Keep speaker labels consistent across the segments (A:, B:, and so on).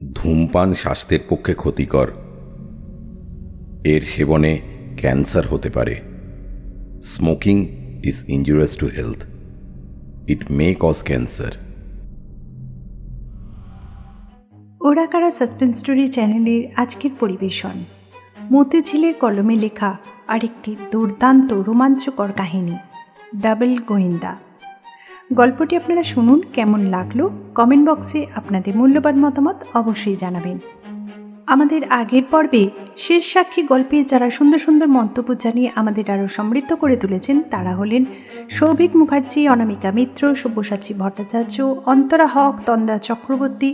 A: ধূমপান স্বাস্থ্যের পক্ষে ক্ষতিকর। এর সেবনে ক্যান্সার হতে পারে। Smoking is injurious to health. It may cause cancer.
B: ওরা কারা সাসপেন্স স্টোরি চ্যানেলের আজকের পরিবেশন মতিঝিলের কলমে লেখা আরেকটি দুর্দান্ত রোমাঞ্চকর কাহিনী, ডাবল গোয়েন্দা। গল্পটি আপনারা শুনুন, কেমন লাগলো কমেন্ট বক্সে আপনাদের মূল্যবান মতামত অবশ্যই জানাবেন। আমাদের আগের পর্বে শেষ সাক্ষী গল্পে যারা সুন্দর সুন্দর মন্তব্য জানিয়ে আমাদের আরও সমৃদ্ধ করে তুলেছেন তারা হলেন সৌভিক মুখার্জি, অনামিকা মিত্র, সব্যসাচী ভট্টাচার্য, অন্তরা হক, তন্দ্রা চক্রবর্তী,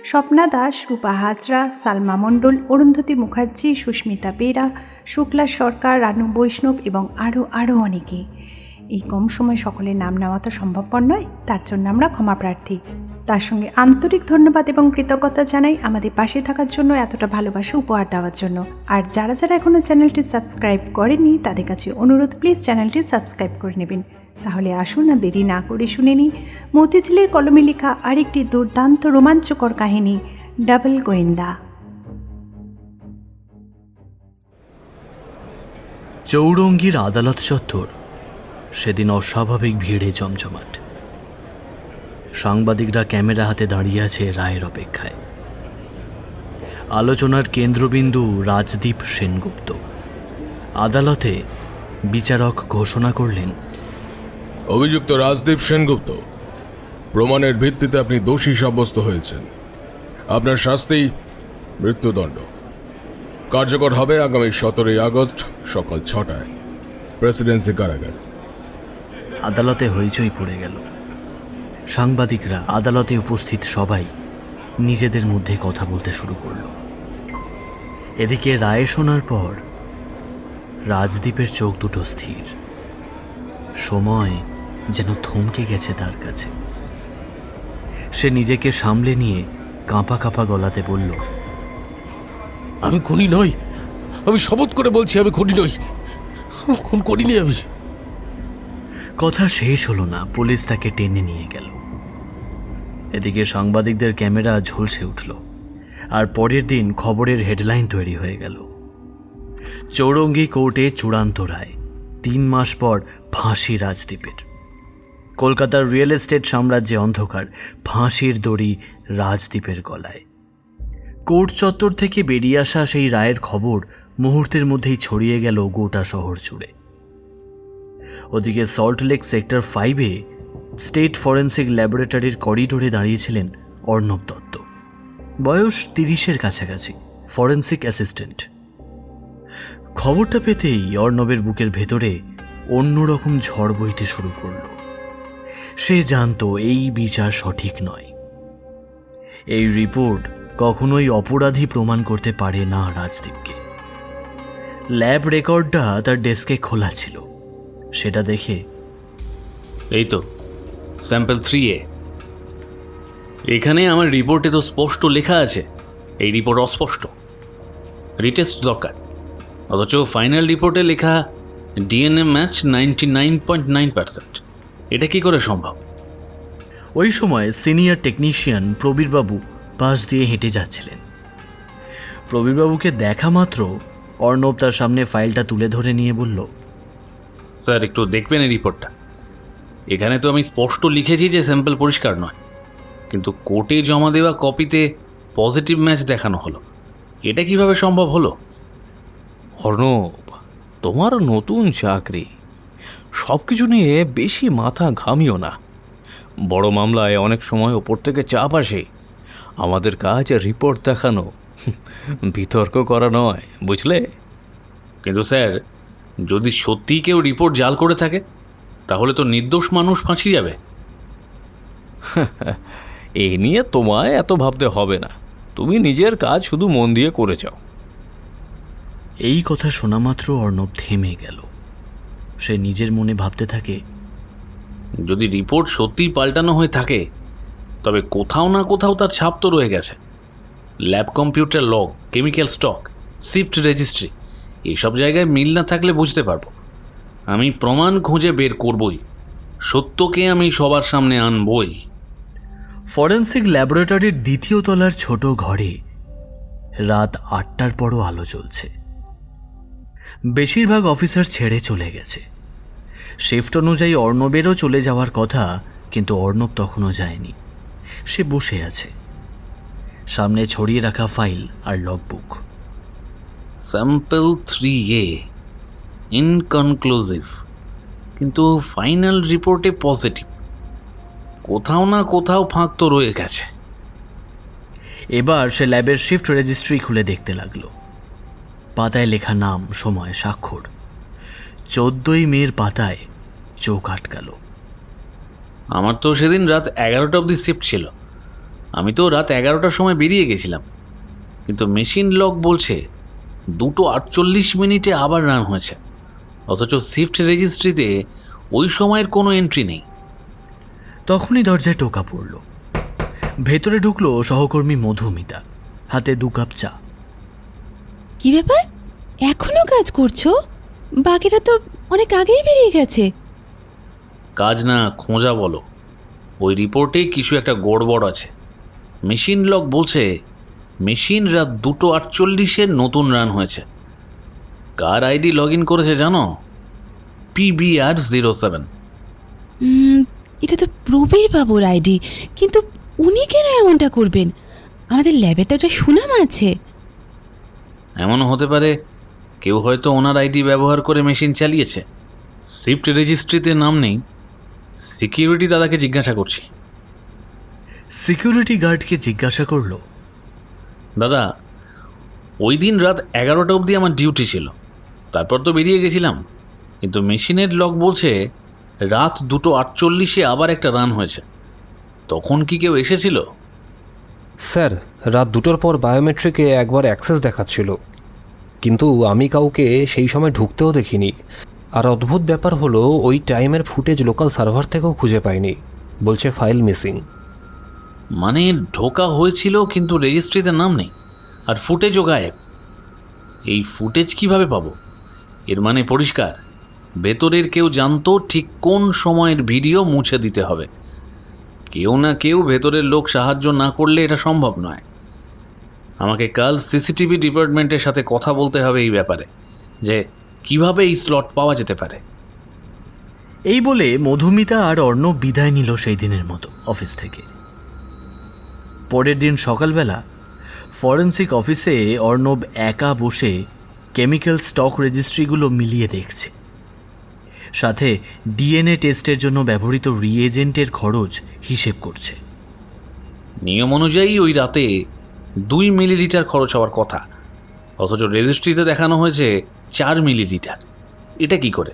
B: স্বপ্না দাস, রূপা হাজরা, সালমা মণ্ডল, অরুন্ধতী মুখার্জি, সুস্মিতা বেরা, শুক্লা সরকার, রানু বৈষ্ণব এবং আরও অনেকে। এই কম সময় সকলের নাম নেওয়া তো সম্ভবপর নয়, তার জন্য আমরা ক্ষমা প্রার্থী। তার সঙ্গে আন্তরিক ধন্যবাদ এবং কৃতজ্ঞতা জানাই আমাদের পাশে থাকার জন্য, এতটা ভালোবাসা উপহার দেওয়ার জন্য। আর যারা এখনও চ্যানেলটি সাবস্ক্রাইব করেনি তাদের কাছে অনুরোধ, প্লিজ চ্যানেলটি সাবস্ক্রাইব করে নেবেন। তাহলে আসুন আর দেরি না করে শুনে নিই মতিঝিলের কলমে লেখা আরেকটি দুর্দান্ত রোমাঞ্চকর কাহিনী, ডাবল গোয়েন্দা।
C: চৌরঙ্গীর আদালত চত্বর সেদিন অস্বাভাবিক ভিড়ে জমজমাট। সাংবাদিকরা ক্যামেরা হাতে দাঁড়িয়ে আছে রায়ের অপেক্ষায়। আলোচনার কেন্দ্রবিন্দু রাজদীপ সেনগুপ্ত। আদালতে বিচারক ঘোষণা করলেন,
D: অভিযুক্ত রাজদীপ সেনগুপ্ত, প্রমাণের ভিত্তিতে আপনি দোষী সাব্যস্ত হয়েছেন। আপনার শাস্তি মৃত্যুদণ্ড। কার্যকর হবে আগামী 17 আগস্ট সকাল 6টায় প্রেসিডেন্সি কারাগার।
C: আদালতে হইচই পড়ে গেল। সাংবাদিকরা, আদালতে উপস্থিত সবাই নিজেদের মধ্যে কথা বলতে শুরু করল। এদিকে রায় শোনার পর রাজদীপের চোখ দুটো স্থির। সময় যেন থমকে গেছে তার কাছে। সে নিজেকে সামলে নিয়ে কাঁপা কাঁপা গলাতে বলল,
E: আমি খুনি নই, আমি শপথ করে বলছি আমি খুনি নই, খুন করিনি আমি।
C: কথা শেষ হলো না, পুলিশ তাকে টেনে নিয়ে গেল। এদিকে সাংবাদিকদের ক্যামেরা ঝলসে উঠল, আর পরের দিন খবরের হেডলাইন তৈরি হয়ে গেল। চৌরঙ্গী কোর্টে চূড়ান্ত রায়, 3 মাস পর ফাঁসি রাজদীপের। কলকাতার রিয়েল এস্টেট সাম্রাজ্যে অন্ধকার, ফাঁসির দড়ি রাজদীপের গলায়। কোর্ট চত্বর থেকে বেরিয়ে আসা সেই রায়ের খবর মুহূর্তের মধ্যেই ছড়িয়ে গেল গোটা শহর জুড়ে। ওদিকে সল্টলেক সেক্টর 5-এ স্টেট ফরেন্সিক ল্যাবরেটরির করিডোরে দাঁড়িয়েছিলেন অর্ণব দত্ত। বয়স 30-এর কাছাকাছি, ফরেন্সিক অ্যাসিস্ট্যান্ট। খবরটা পেতেই অর্ণবের বুকের ভেতরে অন্যরকম ঝড় বইতে শুরু করল। সে জানতো এই বিচার সঠিক নয়। এই রিপোর্ট কখনোই অপরাধী প্রমাণ করতে পারে না রাজদীপকে। ল্যাব রেকর্ডটা তার ডেস্কে খোলা ছিল। সেটা দেখে,
F: এই তো স্যাম্পল 3A। এখানে আমার রিপোর্টে তো স্পষ্ট লেখা আছে এই রিপোর্ট অস্পষ্ট, রিটেস্ট দরকার। অথচ ফাইনাল রিপোর্টে লেখা ডিএনএ ম্যাচ 99.9%। এটা কি করে সম্ভব?
C: ওই সময় সিনিয়র টেকনিশিয়ান প্রবীরবাবু পাশ দিয়ে হেঁটে যাচ্ছিলেন। প্রবীরবাবুকে দেখা মাত্র অর্ণব তার সামনে ফাইলটা তুলে ধরে নিয়ে বলল,
F: স্যার একটু দেখবেন এই রিপোর্টটা। এখানে তো আমি স্পষ্ট লিখেছি যে স্যাম্পল পরিষ্কার নয়, কিন্তু কোর্টে জমা দেওয়া কপিতে পজিটিভ ম্যাচ দেখানো হলো। এটা কিভাবে সম্ভব হলো?
E: অর্ণব, তোমার নতুন চাকরি, সব কিছু নিয়ে বেশি মাথা ঘামিও না। বড় মামলায় অনেক সময় ওপর থেকে চাপ আসে। আমাদের কাজ রিপোর্ট দেখানো, বিতর্ক করা নয়, বুঝলে?
F: কিন্তু স্যার, যদি সত্যিই কেউ রিপোর্ট জাল করে থাকে তাহলে তো নির্দোষ মানুষ ফাঁসি যাবে।
E: এই নিয়ে তোমায় এত ভাবতে হবে না, তুমি নিজের কাজ শুধু মন দিয়ে করে যাও।
C: এই কথা শোনা মাত্র অর্ণব থেমে গেল। সে নিজের মনে ভাবতে থাকে,
F: যদি রিপোর্ট সত্যিই পাল্টানো হয়ে থাকে তবে কোথাও না কোথাও তার ছাপ তো রয়ে গেছে। Lab computer log, chemical stock, shift registry, এইসব জায়গায় মিল না থাকলে বুঝতে পারবো। আমি প্রমাণ খুঁজে বের করবই, সত্যকে আমি সবার সামনে আনবই।
C: ফরেন্সিক ল্যাবরেটরির দ্বিতীয় তলার ছোট ঘরে রাত 8টার পরও আলো জ্বলছে। বেশিরভাগ অফিসার ছেড়ে চলে গেছে। শিফট অনুযায়ী অর্ণবেরও চলে যাওয়ার কথা, কিন্তু অর্ণব তখনও যায়নি। সে বসে আছে, সামনে ছড়িয়ে রাখা ফাইল আর লগবুক।
F: স্যাম্পল 3A ইনকনক্লুসিভ, কিন্তু ফাইনাল রিপোর্টে পজিটিভ। কোথাও না কোথাও ফাঁক তো রয়ে গেছে।
C: এবার সে ল্যাবের শিফট রেজিস্ট্রি খুলে দেখতে লাগলো। পাতায় লেখা নাম, সময়, স্বাক্ষর। 14ই মের পাতায় চোখ আটকালো।
F: আমার তো সেদিন রাত 11টা অবধি শিফট ছিল। আমি তো রাত 11টার সময় বেরিয়ে গেছিলাম, কিন্তু মেশিন লক বলছে 2:48 আবার রান হয়েছে, অথচ শিফট রেজিস্ট্রিতে ওই সময়ের কোনো এন্ট্রি নেই।
C: তখনই দরজায় টোকা পড়ল। ভেতরে ঢুকলো সহকর্মী মধুমিতা, হাতে 2 কাপ চা।
G: কি ব্যাপার, এখনো কাজ করছো? বাকিটা তো অনেক আগেই বেরিয়ে গেছে।
F: কাজ না, খোঁজা বলো। ওই রিপোর্টে কিছু একটা গড়বড় আছে। মেশিন লক বলছে মেশিন রাত 2:48 নতুন রান হয়েছে। কার আইডি লগ ইন করেছে জানো? PBR07।
G: এটা তো প্রবীর বাবুর আইডি, কিন্তু উনি কেন এমনটা করবেন? আমাদের ল্যাবে তো একটা সুনাম আছে।
F: এমনও হতে পারে কেউ হয়তো ওনার আইডি ব্যবহার করে মেশিন চালিয়েছে। শিফট রেজিস্ট্রিতে নাম নেই। সিকিউরিটি দাদাকে জিজ্ঞাসা করছি।
C: সিকিউরিটি গার্ডকে জিজ্ঞাসা করলো,
F: দাদা, ওই দিন রাত 11টা অবধি আমার ডিউটি ছিল, তারপর তো বেরিয়ে গেছিলাম, কিন্তু মেশিনের লক বলছে রাত 2:48 আবার একটা রান হয়েছে। তখন কি কেউ এসেছিল?
H: স্যার, রাত 2টোর পর বায়োমেট্রিকে একবার অ্যাক্সেস দেখাচ্ছিল, কিন্তু আমি কাউকে সেই সময় ঢুকতেও দেখিনি। আর অদ্ভুত ব্যাপার হলো, ওই টাইমের ফুটেজ লোকাল সার্ভার থেকেও খুঁজে পাইনি। বলছে ফাইল মিসিং।
F: মানে ঢোকা হয়েছিল কিন্তু রেজিস্ট্রিতে নাম নেই, আর ফুটেজও গায়েব। এই ফুটেজ কিভাবে পাবো? এর মানে পরিষ্কার, ভেতরের কেউ জানতো ঠিক কোন সময়ের ভিডিও মুছে দিতে হবে। কেউ না কেউ ভেতরের লোক সাহায্য না করলে এটা সম্ভব নয়। আমাকে কাল সিসিটিভি ডিপার্টমেন্টের সাথে কথা বলতে হবে এই ব্যাপারে, যে কিভাবে এই স্লট পাওয়া যেতে পারে।
C: এই বলে মধুমিতা আর অর্ণব বিদায় নিল সেই দিনের মতো অফিস থেকে। পরের দিন সকালবেলা ফরেন্সিক অফিসে অর্ণব একা বসে কেমিক্যাল স্টক রেজিস্ট্রিগুলো মিলিয়ে দেখছে, সাথে ডিএনএ টেস্টের জন্য ব্যবহৃত রিএজেন্টের খরচ হিসেব করছে।
F: নিয়ম অনুযায়ী ওই রাতে 2 মিলিলিটার খরচ হওয়ার কথা, অথচ রেজিস্ট্রিতে দেখানো হয়েছে 4 মিলিলিটার। এটা কি করে?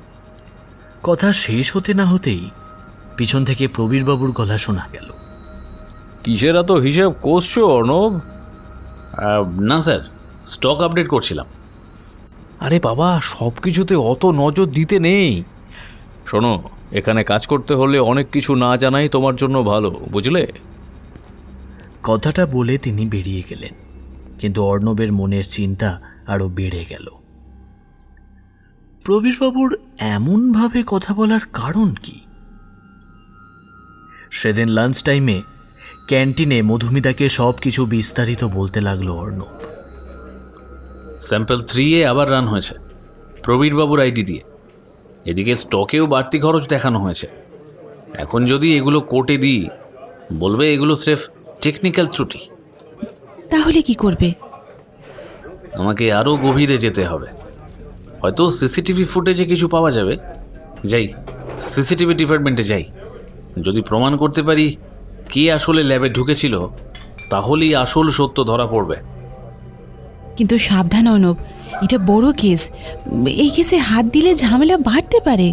C: কথা শেষ হতে না হতেই পিছন থেকে প্রবীরবাবুর গলা শোনা গেল,
E: কিসের এত হিসেব করছো অর্ণব?
F: না স্যার, স্টক আপডেট করছিলাম।
E: আরে বাবা, সব কিছুতে অত নজর দিতে নেই। শোনো, এখানে কাজ করতে হলে অনেক কিছু না জানাই তোমার জন্য ভালো, বুঝলে?
C: কথাটা বলে তিনি বেরিয়ে গেলেন, কিন্তু অর্ণবের মনের চিন্তা আরও বেড়ে গেল। প্রবীরবাবুর এমনভাবে কথা বলার কারণ কি? সেদিন লাঞ্চ টাইমে ক্যান্টিনে মধুমিতাকে সব কিছু বিস্তারিত বলতে লাগলো অর্ণব।
F: স্যাম্পল 3A আবার রান হয়েছে প্রবীরবাবুর আইডি দিয়ে। এদিকে স্টকেও বাড়তি খরচ দেখানো হয়েছে। এখন যদি এগুলো কোর্টে দিই, বলবে এগুলো স্রেফ টেকনিক্যাল ত্রুটি।
G: তাহলে কি করবে?
F: আমাকে আরও গভীরে যেতে হবে। হয়তো সিসিটিভি ফুটেজে কিছু পাওয়া যাবে। যাই, সিসিটিভি ডিপার্টমেন্টে যাই। যদি প্রমাণ করতে পারি কে আসলে ল্যাবে ঢুকেছিল, তাহলেই আসল সত্য ধরা পড়বে।
G: কিন্তু সাবধান অর্ণব, এটা বড় কেস। এই কেসে হাত দিলে ঝামেলা বাড়তে পারে।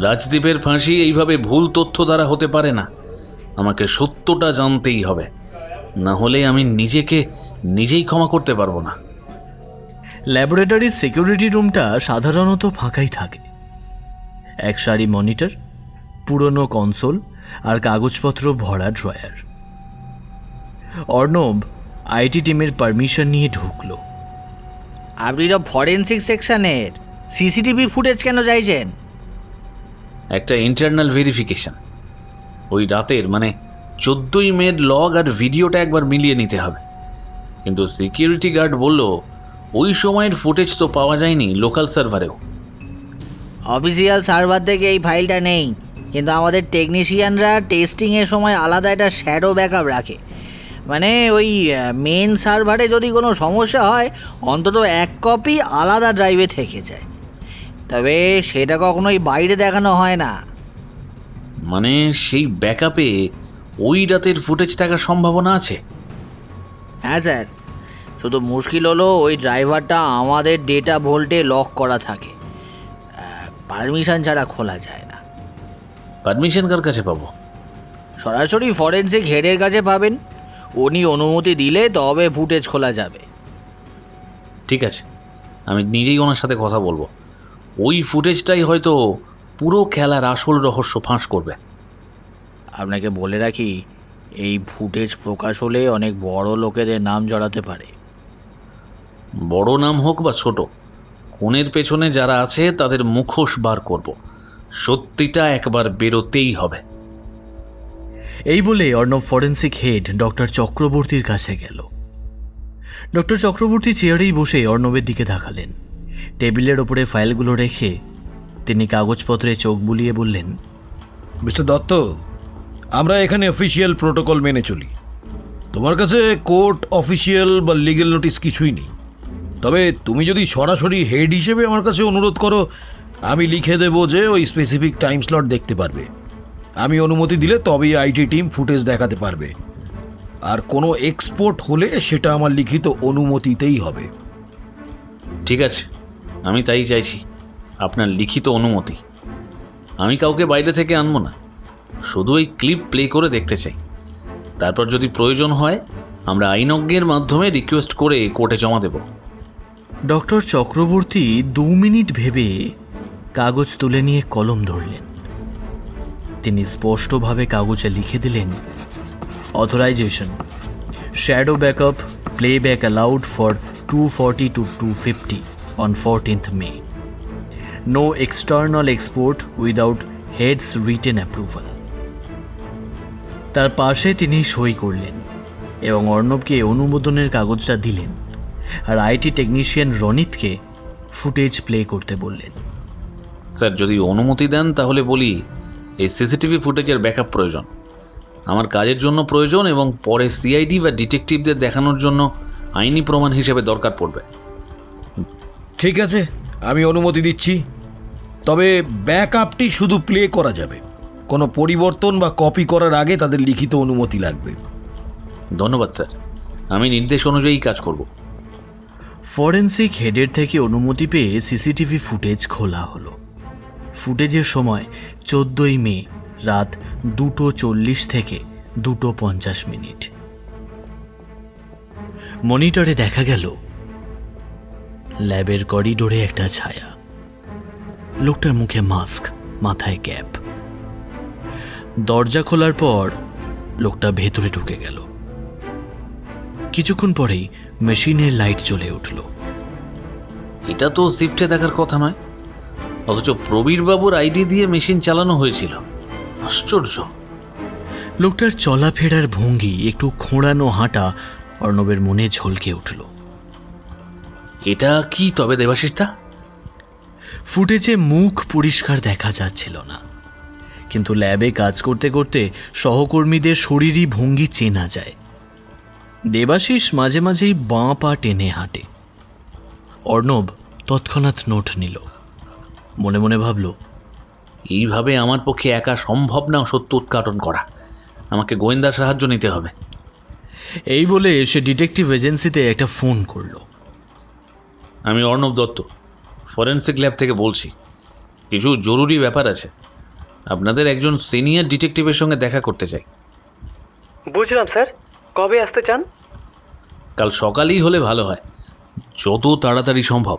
F: রাজদীপের ফাঁসি এইভাবে ভুল তথ্য দ্বারা হতে পারে না। আমাকে সত্যটা জানতেই হবে, না হলে আমি নিজেকে নিজেই ক্ষমা করতে পারবো না।
C: ল্যাবরেটরির সিকিউরিটি রুমটা সাধারণত ফাঁকাই থাকে। এক সারি মনিটর, পুরনো কনসোল আর কাগজপত্র ভরা ড্রয়ার। অর্ণব আইটি টিমের পারমিশন নিয়ে ঢুকলো।
I: আপনি তো ফরেন্সিক সেকশনের সিসিটিভি ফুটেজ কেন চাইছেন?
F: একটা ইন্টারনাল ভেরিফিকেশন। ওই রাতের মানে 14ই মের লগ আর ভিডিওটা একবার মিলিয়ে নিতে হবে। কিন্তু সিকিউরিটি গার্ড বলল ওই সময়ের ফুটেজ তো পাওয়া যায়নি লোকাল সার্ভারেও।
I: অফিসিয়াল সার্ভার থেকে এই ফাইলটা নেই, কিন্তু আমাদের টেকনিশিয়ানরা টেস্টিংয়ের সময় আলাদা একটা শ্যাডো ব্যাকআপ রাখে। মানে ওই মেন সার্ভারে যদি কোনো সমস্যা হয় অন্তত এক কপি আলাদা ড্রাইভে থেকে যায়, তবে সেটা কখনোই বাইরে দেখানো হয় না।
F: মানে সেই ব্যাকআপে ওই রাতের ফুটেজ থাকার সম্ভাবনা আছে?
I: হ্যাঁ স্যার, শুধু মুশকিল হলো ওই ড্রাইভারটা আমাদের ডেটা ভোল্টে লক করা থাকে, পারমিশন ছাড়া খোলা যায় না।
F: পারমিশন কার কাছে পাবো?
I: সরাসরি ফরেনসিক হেডের কাছে পাবেন, উনি অনুমতি দিলে তবে ফুটেজ খোলা যাবে।
F: ঠিক আছে, আমি নিজেই ওনার সাথে কথা বলবো। ওই ফুটেজটাই হয়তো পুরো খেলার আসল রহস্য ফাঁস করবে।
I: আপনাকে বলে রাখি, এই ফুটেজ প্রকাশ হলে অনেক বড় লোকেদের নাম জড়াতে পারে।
F: বড় নাম হোক বা ছোট, খুনের পেছনে যারা আছে তাদের মুখোশ বার করব। সত্যিটা একবার বেরোতেই হবে।
C: এই বলে অর্ণব ফরেন্সিক হেড ডক্টর চক্রবর্তীর কাছে গেল। ডক্টর চক্রবর্তী চেয়ারেই বসে অর্ণবের দিকে তাকালেন। টেবিলের ওপরে ফাইলগুলো রেখে তিনি কাগজপত্রে চোখ বুলিয়ে বললেন,
J: মিস্টার দত্ত, আমরা এখানে অফিসিয়াল প্রোটোকল মেনে চলি। তোমার কাছে কোর্ট অফিসিয়াল বা লিগেল নোটিশ কিছুই নেই। তবে তুমি যদি সরাসরি হেড হিসেবে আমার কাছে অনুরোধ করো, আমি লিখে দেবো যে ওই স্পেসিফিক টাইম স্লট দেখতে পারবে। আমি অনুমতি দিলে তবেই আইটি টিম ফুটেজ দেখাতে পারবে। আর কোনো এক্সপোর্ট হলে সেটা আমার লিখিত অনুমতিতেই হবে।
F: ঠিক আছে, আমি তাই চাইছি, আপনার লিখিত অনুমতি। আমি কাউকে বাইরে থেকে আনবো না, শুধু এই ক্লিপ প্লে করে দেখতে চাই। তারপর যদি প্রয়োজন হয় আমরা আইনজ্ঞের মাধ্যমে রিকোয়েস্ট করে কোর্টে জমা দেব।
C: ডক্টর চক্রবর্তী 2 মিনিট ভেবে কাগজ তুলে নিয়ে কলম ধরলেন। তিনি স্পষ্টভাবে কাগজে লিখে দিলেন, authorisation, shadow backup, playback allowed for 240 to 250 on 14th May. No external export without head's written approval. তার পাশে তিনি সই করলেন এবং অর্ণবকে অনুমোদনের কাগজটা দিলেন, আর আইটি টেকনিশিয়ান রনিতকে ফুটেজ প্লে করতে বললেন।
F: স্যার, যদি অনুমতি দেন তাহলে বলি, এই সিসিটিভি ফুটেজের ব্যাকআপ প্রয়োজন, আমার কাজের জন্য প্রয়োজন, এবং পরে সিআইডি বা ডিটেকটিভদের দেখানোর জন্য আইনি প্রমাণ হিসেবে দরকার পড়বে।
J: ঠিক আছে, আমি অনুমতি দিচ্ছি। তবে ব্যাকআপটি শুধু প্লে করা যাবে, কোনো পরিবর্তন বা কপি করার আগে তাদের লিখিত অনুমতি লাগবে।
F: ধন্যবাদ স্যার, আমি নির্দেশ অনুযায়ী কাজ করব।
C: ফরেন্সিক হেডের থেকে অনুমতি পেয়ে সিসিটিভি ফুটেজ খোলা হলো। ফুটেজের সময় 14ই মে রাত 2:40 থেকে 2:50। মনিটরে দেখা গেল ল্যাবের করিডোরে একটা ছায়া, লোকটার মুখে মাস্ক, মাথায় ক্যাপ। দরজা খোলার পর লোকটা ভেতরে ঢুকে গেল। কিছুক্ষণ পরেই মেশিনের লাইট জ্বলে উঠল।
F: এটা তো শিফটে দেখার কথা নয়, অথচ প্রবীরবাবুর আইডি দিয়ে মেশিন চালানো হয়েছিল। আশ্চর্য।
C: লোকটার চলাফেরার ভঙ্গি, একটু খোঁড়ানো হাঁটা অর্ণবের মনে ঝলকে উঠল।
F: এটা কি তবে দেবাশিসদা?
C: ফুটেজে মুখ পরিষ্কার দেখা যাচ্ছিল না, কিন্তু ল্যাবে কাজ করতে করতে সহকর্মীদের শরীরী ভঙ্গি চেনা যায়। দেবাশিস মাঝে মাঝেই বাঁ পা টেনে হাঁটে। অর্ণব তৎক্ষণাৎ নোট নিল। মনে মনে ভাবল,
F: এইভাবে আমার পক্ষে একা সম্ভব না সত্য উদ্ঘাটন করা, আমাকে গোয়েন্দার সাহায্য নিতে হবে।
C: এই বলে সে ডিটেকটিভ এজেন্সিতে একটা ফোন করল।
F: আমি অর্ণব দত্ত, ফরেন্সিক ল্যাব থেকে বলছি। কিছু জরুরি ব্যাপার আছে, আপনাদের একজন সিনিয়র ডিটেকটিভের সঙ্গে দেখা করতে চাই।
H: বুঝলাম স্যার, কবে আসতে চান?
F: কাল সকালেই হলে ভালো হয়, যত তাড়াতাড়ি সম্ভব।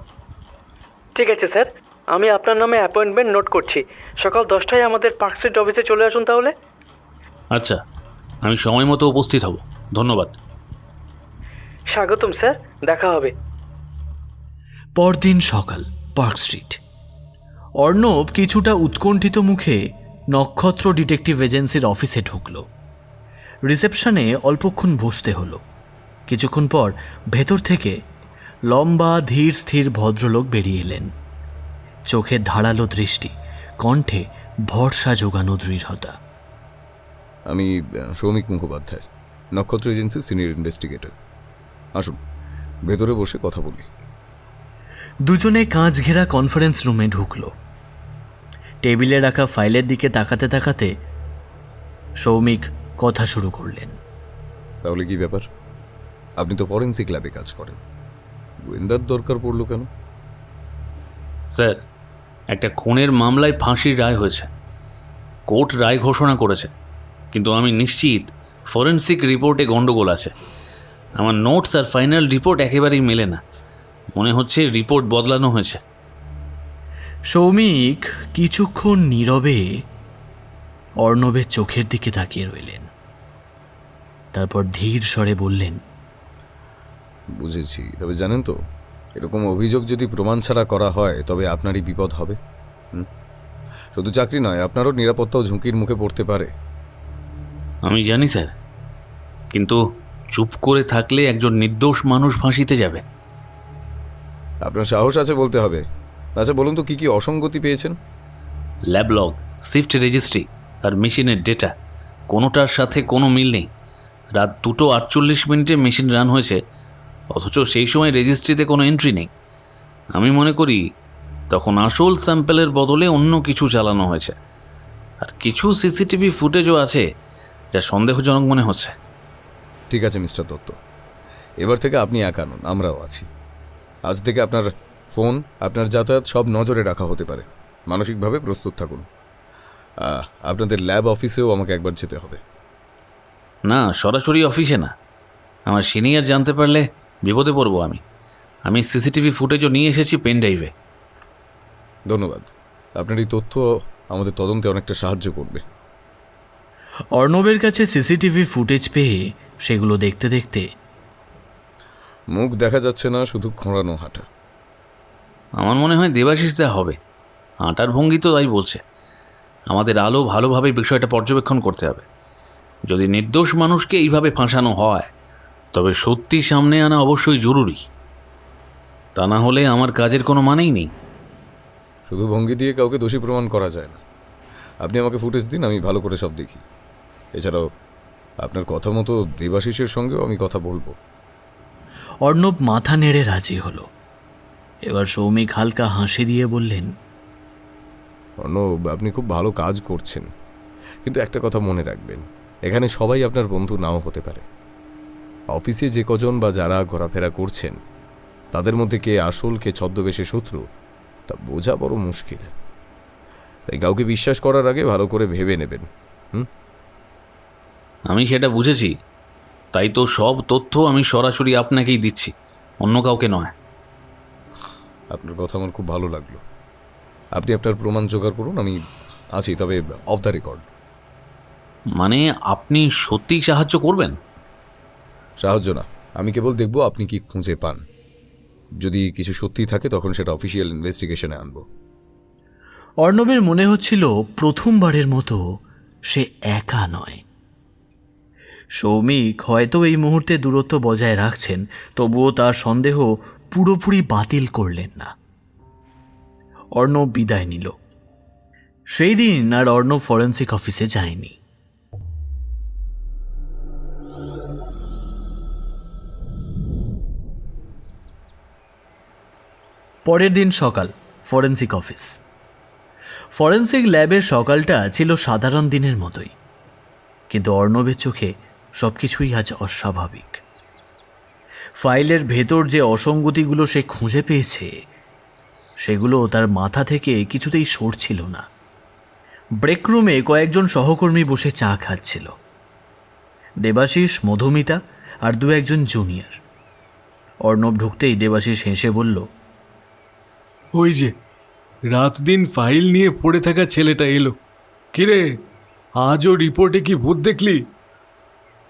H: ঠিক আছে স্যার, আমি আপনার নামে অ্যাপয়েন্টমেন্ট নোট করছি। সকাল 10টায় আমাদের পার্ক স্ট্রিট অফিসে চলে আসুন তাহলে।
F: আচ্ছা, আমি সময় মতো উপস্থিত হব। ধন্যবাদ।
H: স্বাগতম স্যার, দেখা হবে।
C: পরদিন সকাল, পার্ক স্ট্রিট। অর্ণব কিছুটা উৎকণ্ঠিত মুখে নক্ষত্র ডিটেকটিভ এজেন্সির অফিসে ঢুকল। রিসেপশনে অল্পক্ষণ বসতে হলো। কিছুক্ষণ পর ভেতর থেকে লম্বা ধীর স্থির ভদ্রলোক বেরিয়ে এলেন। চোখে ধারালো দৃষ্টি, কণ্ঠে ভরসা জোগানো দৃঢ়তা।
K: আমি সৌমিক মুখোপাধ্যায়, নক্ষত্র এজেন্সি সিনিয়র ইনভেস্টিগেটর। আসুন, ভেতরে বসে কথা বলি।
C: দুজনে কাঁচ ঘেরা কনফারেন্স রুমে ঢুকল। টেবিলে রাখা ফাইলের দিকে তাকাতে তাকাতে সৌমিক কথা শুরু করলেন।
K: তাহলে কি ব্যাপার? আপনি তো ফরেন্সিক ল্যাবে কাজ করেন, গোয়েন্দার দরকার পড়লো কেন?
F: স্যার, একটা খুনের মামলায় ফাঁসির রায় হয়েছে। কোর্ট রায় ঘোষণা করেছে, কিন্তু আমি নিশ্চিত ফরেন্সিক রিপোর্টে গণ্ডগোল আছে। আমার নোটস আর ফাইনাল রিপোর্ট একেবারেই মেলে না। মনে হচ্ছে রিপোর্ট বদলানো হয়েছে।
C: সৌমিক কিছুক্ষণ নীরবে অর্ণবের চোখের দিকে তাকিয়ে রইলেন। তারপর ধীর স্বরে বললেন,
K: বুঝেছি। তবে জানেন তো, এরকম অভিযোগ যদি প্রমাণ ছাড়া করা হয় তবে আপনারই বিপদ হবে। শুধু চাকরি নয়, আপনারও নিরাপত্তাও ঝুঁকির মুখে পড়তে পারে।
F: আমি জানি স্যার, কিন্তু চুপ করে থাকলে একজন নির্দোষ মানুষ ফাঁসিতে যাবে।
K: আপনার সাহস আছে বলতে হবে। আচ্ছা বলুন তো, কি কি অসঙ্গতি পেয়েছেন?
F: ল্যাব লগ, শিফট রেজিস্ট্রি আর মেশিনের ডেটা কোনোটার সাথে কোনো মিল নেই। রাত 2:48 মেশিন রান হয়েছে, অথচ সেই সময় রেজিস্ট্রিতে কোনো এন্ট্রি নেই। আমি মনে করি তখন আসল স্যাম্পেলের বদলে অন্য কিছু চালানো হয়েছে। আর কিছু সিসিটিভি ফুটেজও আছে যা সন্দেহজনক মনে হচ্ছে।
K: ঠিক আছে মিস্টার দত্ত, এবার থেকে আপনি একা নন, আমরাও আছি। আজ থেকে আপনার ফোন, আপনার যাতায়াত সব নজরে রাখা হতে পারে। মানসিকভাবে প্রস্তুত থাকুন। আপনাদের ল্যাব অফিসেও আমাকে একবার যেতে হবে।
F: না, সরাসরি অফিসে না। আমার সিনিয়র জানতে পারলে বিপদে পড়ব আমি সিসিটিভি ফুটেজও নিয়ে এসেছি পেন ড্রাইভে।
K: ধন্যবাদ। আপনার এই তথ্য আমাদের তদন্তে অনেকটা সাহায্য করবে।
C: অর্ণবের কাছে সিসিটিভি ফুটেজ পেয়ে সেগুলো দেখতে দেখতে,
K: মুখ দেখা যাচ্ছে না, শুধু খোঁড়ানো হাঁটা।
F: আমার মনে হয় দেবাশিস যা হবে, হাঁটার ভঙ্গি তো তাই বলছে। আমাদের ভালোভাবে বিষয়টা পর্যবেক্ষণ করতে হবে। যদি নির্দোষ মানুষকে এইভাবে ফাঁসানো হয় তবে সত্যি সামনে আনা অবশ্যই জরুরি। তা না হলে আমার কাজের কোনো মানেই নেই।
K: শুধু ভঙ্গি দিয়ে কাউকে দোষী প্রমাণ করা যায় না। আপনি আমাকে ফুটেজ দিন, আমি ভালো করে সব দেখি। এছাড়াও আপনার কথা মতো দেবাশিসের সঙ্গেও আমি কথা বলবো।
C: অর্ণব মাথা নেড়ে রাজি হলো। এবার সৌমিক হালকা হাসি দিয়ে বললেন,
K: অর্ণব, আপনি খুব ভালো কাজ করছেন, কিন্তু একটা কথা মনে রাখবেন, এখানে সবাই আপনার বন্ধু নাও হতে পারে। অফিসে যে কজন বা যারা ঘোরাফেরা করছেন তাদের মধ্যে কে আসল, কে ছদ্মবেশে শত্রু তা বোঝা বড় মুশকিল। তাই কাউকে বিশ্বাস করার আগে ভালো করে ভেবে নেবেন।
F: আমি সেটা বুঝেছি, তাই তো সব তথ্য আমি সরাসরি আপনাকেই দিচ্ছি, অন্য কাউকে নয়।
K: আপনার কথা আমার খুব ভালো লাগলো। আপনি আপনার প্রমাণ জোগাড় করুন, আমি আছি, তবে অফ দ্য রেকর্ড।
F: মানে আপনি সত্যিই সাহায্য করবেন?
K: সাহায্য না, আমি কেবল দেখব আপনি কি খুঁজে পান। যদি কিছু সত্যি থাকে তখন সেটা অফিসিয়াল ইনভেস্টিগেশনে আনব।
C: অর্ণবের মনে হচ্ছিল প্রথমবারের মতো সে একা নয়। সৌমিক হয়তো এই মুহূর্তে দূরত্ব বজায় রাখছেন, তবুও তার সন্দেহ পুরোপুরি বাতিল করলেন না। অর্ণব বিদায় নিল। সেই দিন আর অর্ণব ফরেন্সিক অফিসে যায়নি। পরের দিন সকাল, ফরেন্সিক অফিস। ফরেন্সিক ল্যাবের সকালটা ছিল সাধারণ দিনের মতোই, কিন্তু অর্ণবের চোখে সবকিছুই আজ অস্বাভাবিক। ফাইলের ভেতর যে অসঙ্গতিগুলো সে খুঁজে পেয়েছে সেগুলো তার মাথা থেকে কিছুতেই সরছিল না। ব্রেক রুমে কয়েকজন সহকর্মী বসে চা খাচ্ছিল। দেবাশিস, মধুমিতা আর দু একজন জুনিয়র। অর্ণব ঢুকতেই দেবাশিস হেসে বলল,
L: ওই যে রাত দিন ফাইল নিয়ে পড়ে থাকা ছেলেটা এলো। কিরে, আজও রিপোর্টে কি ভূত দেখলি?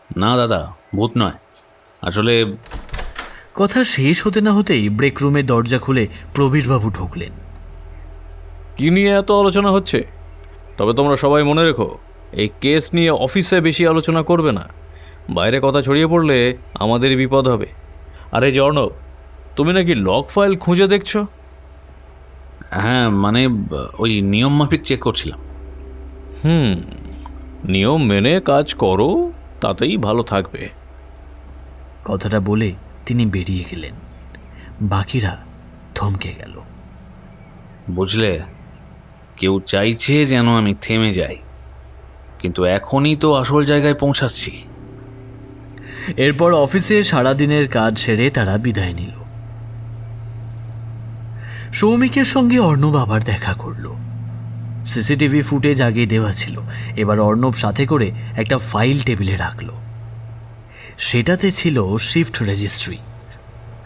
F: না দাদা, ভূত নয়, আসলে।
C: কথা শেষ হতে না হতেই ব্রেক রুমের দরজা খুলে প্রবীরবাবু ঢুকলেন।
E: কি নিয়ে এত আলোচনা হচ্ছে? তবে তোমরা সবাই মনে রেখো, এই কেস নিয়ে অফিসে বেশি আলোচনা করবে না। বাইরে কথা ছড়িয়ে পড়লে আমাদেরই বিপদ হবে। আরে যে অর্ণব, তুমি নাকি লক ফাইল খুঁজে দেখছো?
F: হ্যাঁ, মানে ওই নিয়ম মাফিক চেক করছিলাম।
E: নিয়ম মেনে কাজ করো, তাতেই ভালো থাকবে।
C: কথাটা বলে তিনি বেরিয়ে গেলেন। বাকিরা থমকে গেল।
F: বুঝলে, কেউ চাইছে যেন আমি থেমে যাই, কিন্তু এখনই তো আসল জায়গায় পৌঁছাচ্ছি।
C: এরপর অফিসে সারাদিনের কাজ সেরে তারা বিদায় নিল। সৌমিকের সঙ্গে অর্ণব আবার দেখা করল। সিসিটিভি ফুটেজ আগে দেওয়া ছিল, এবার অর্ণব সাথে করে একটা ফাইল টেবিলে রাখল। সেটাতে ছিল শিফট রেজিস্ট্রি,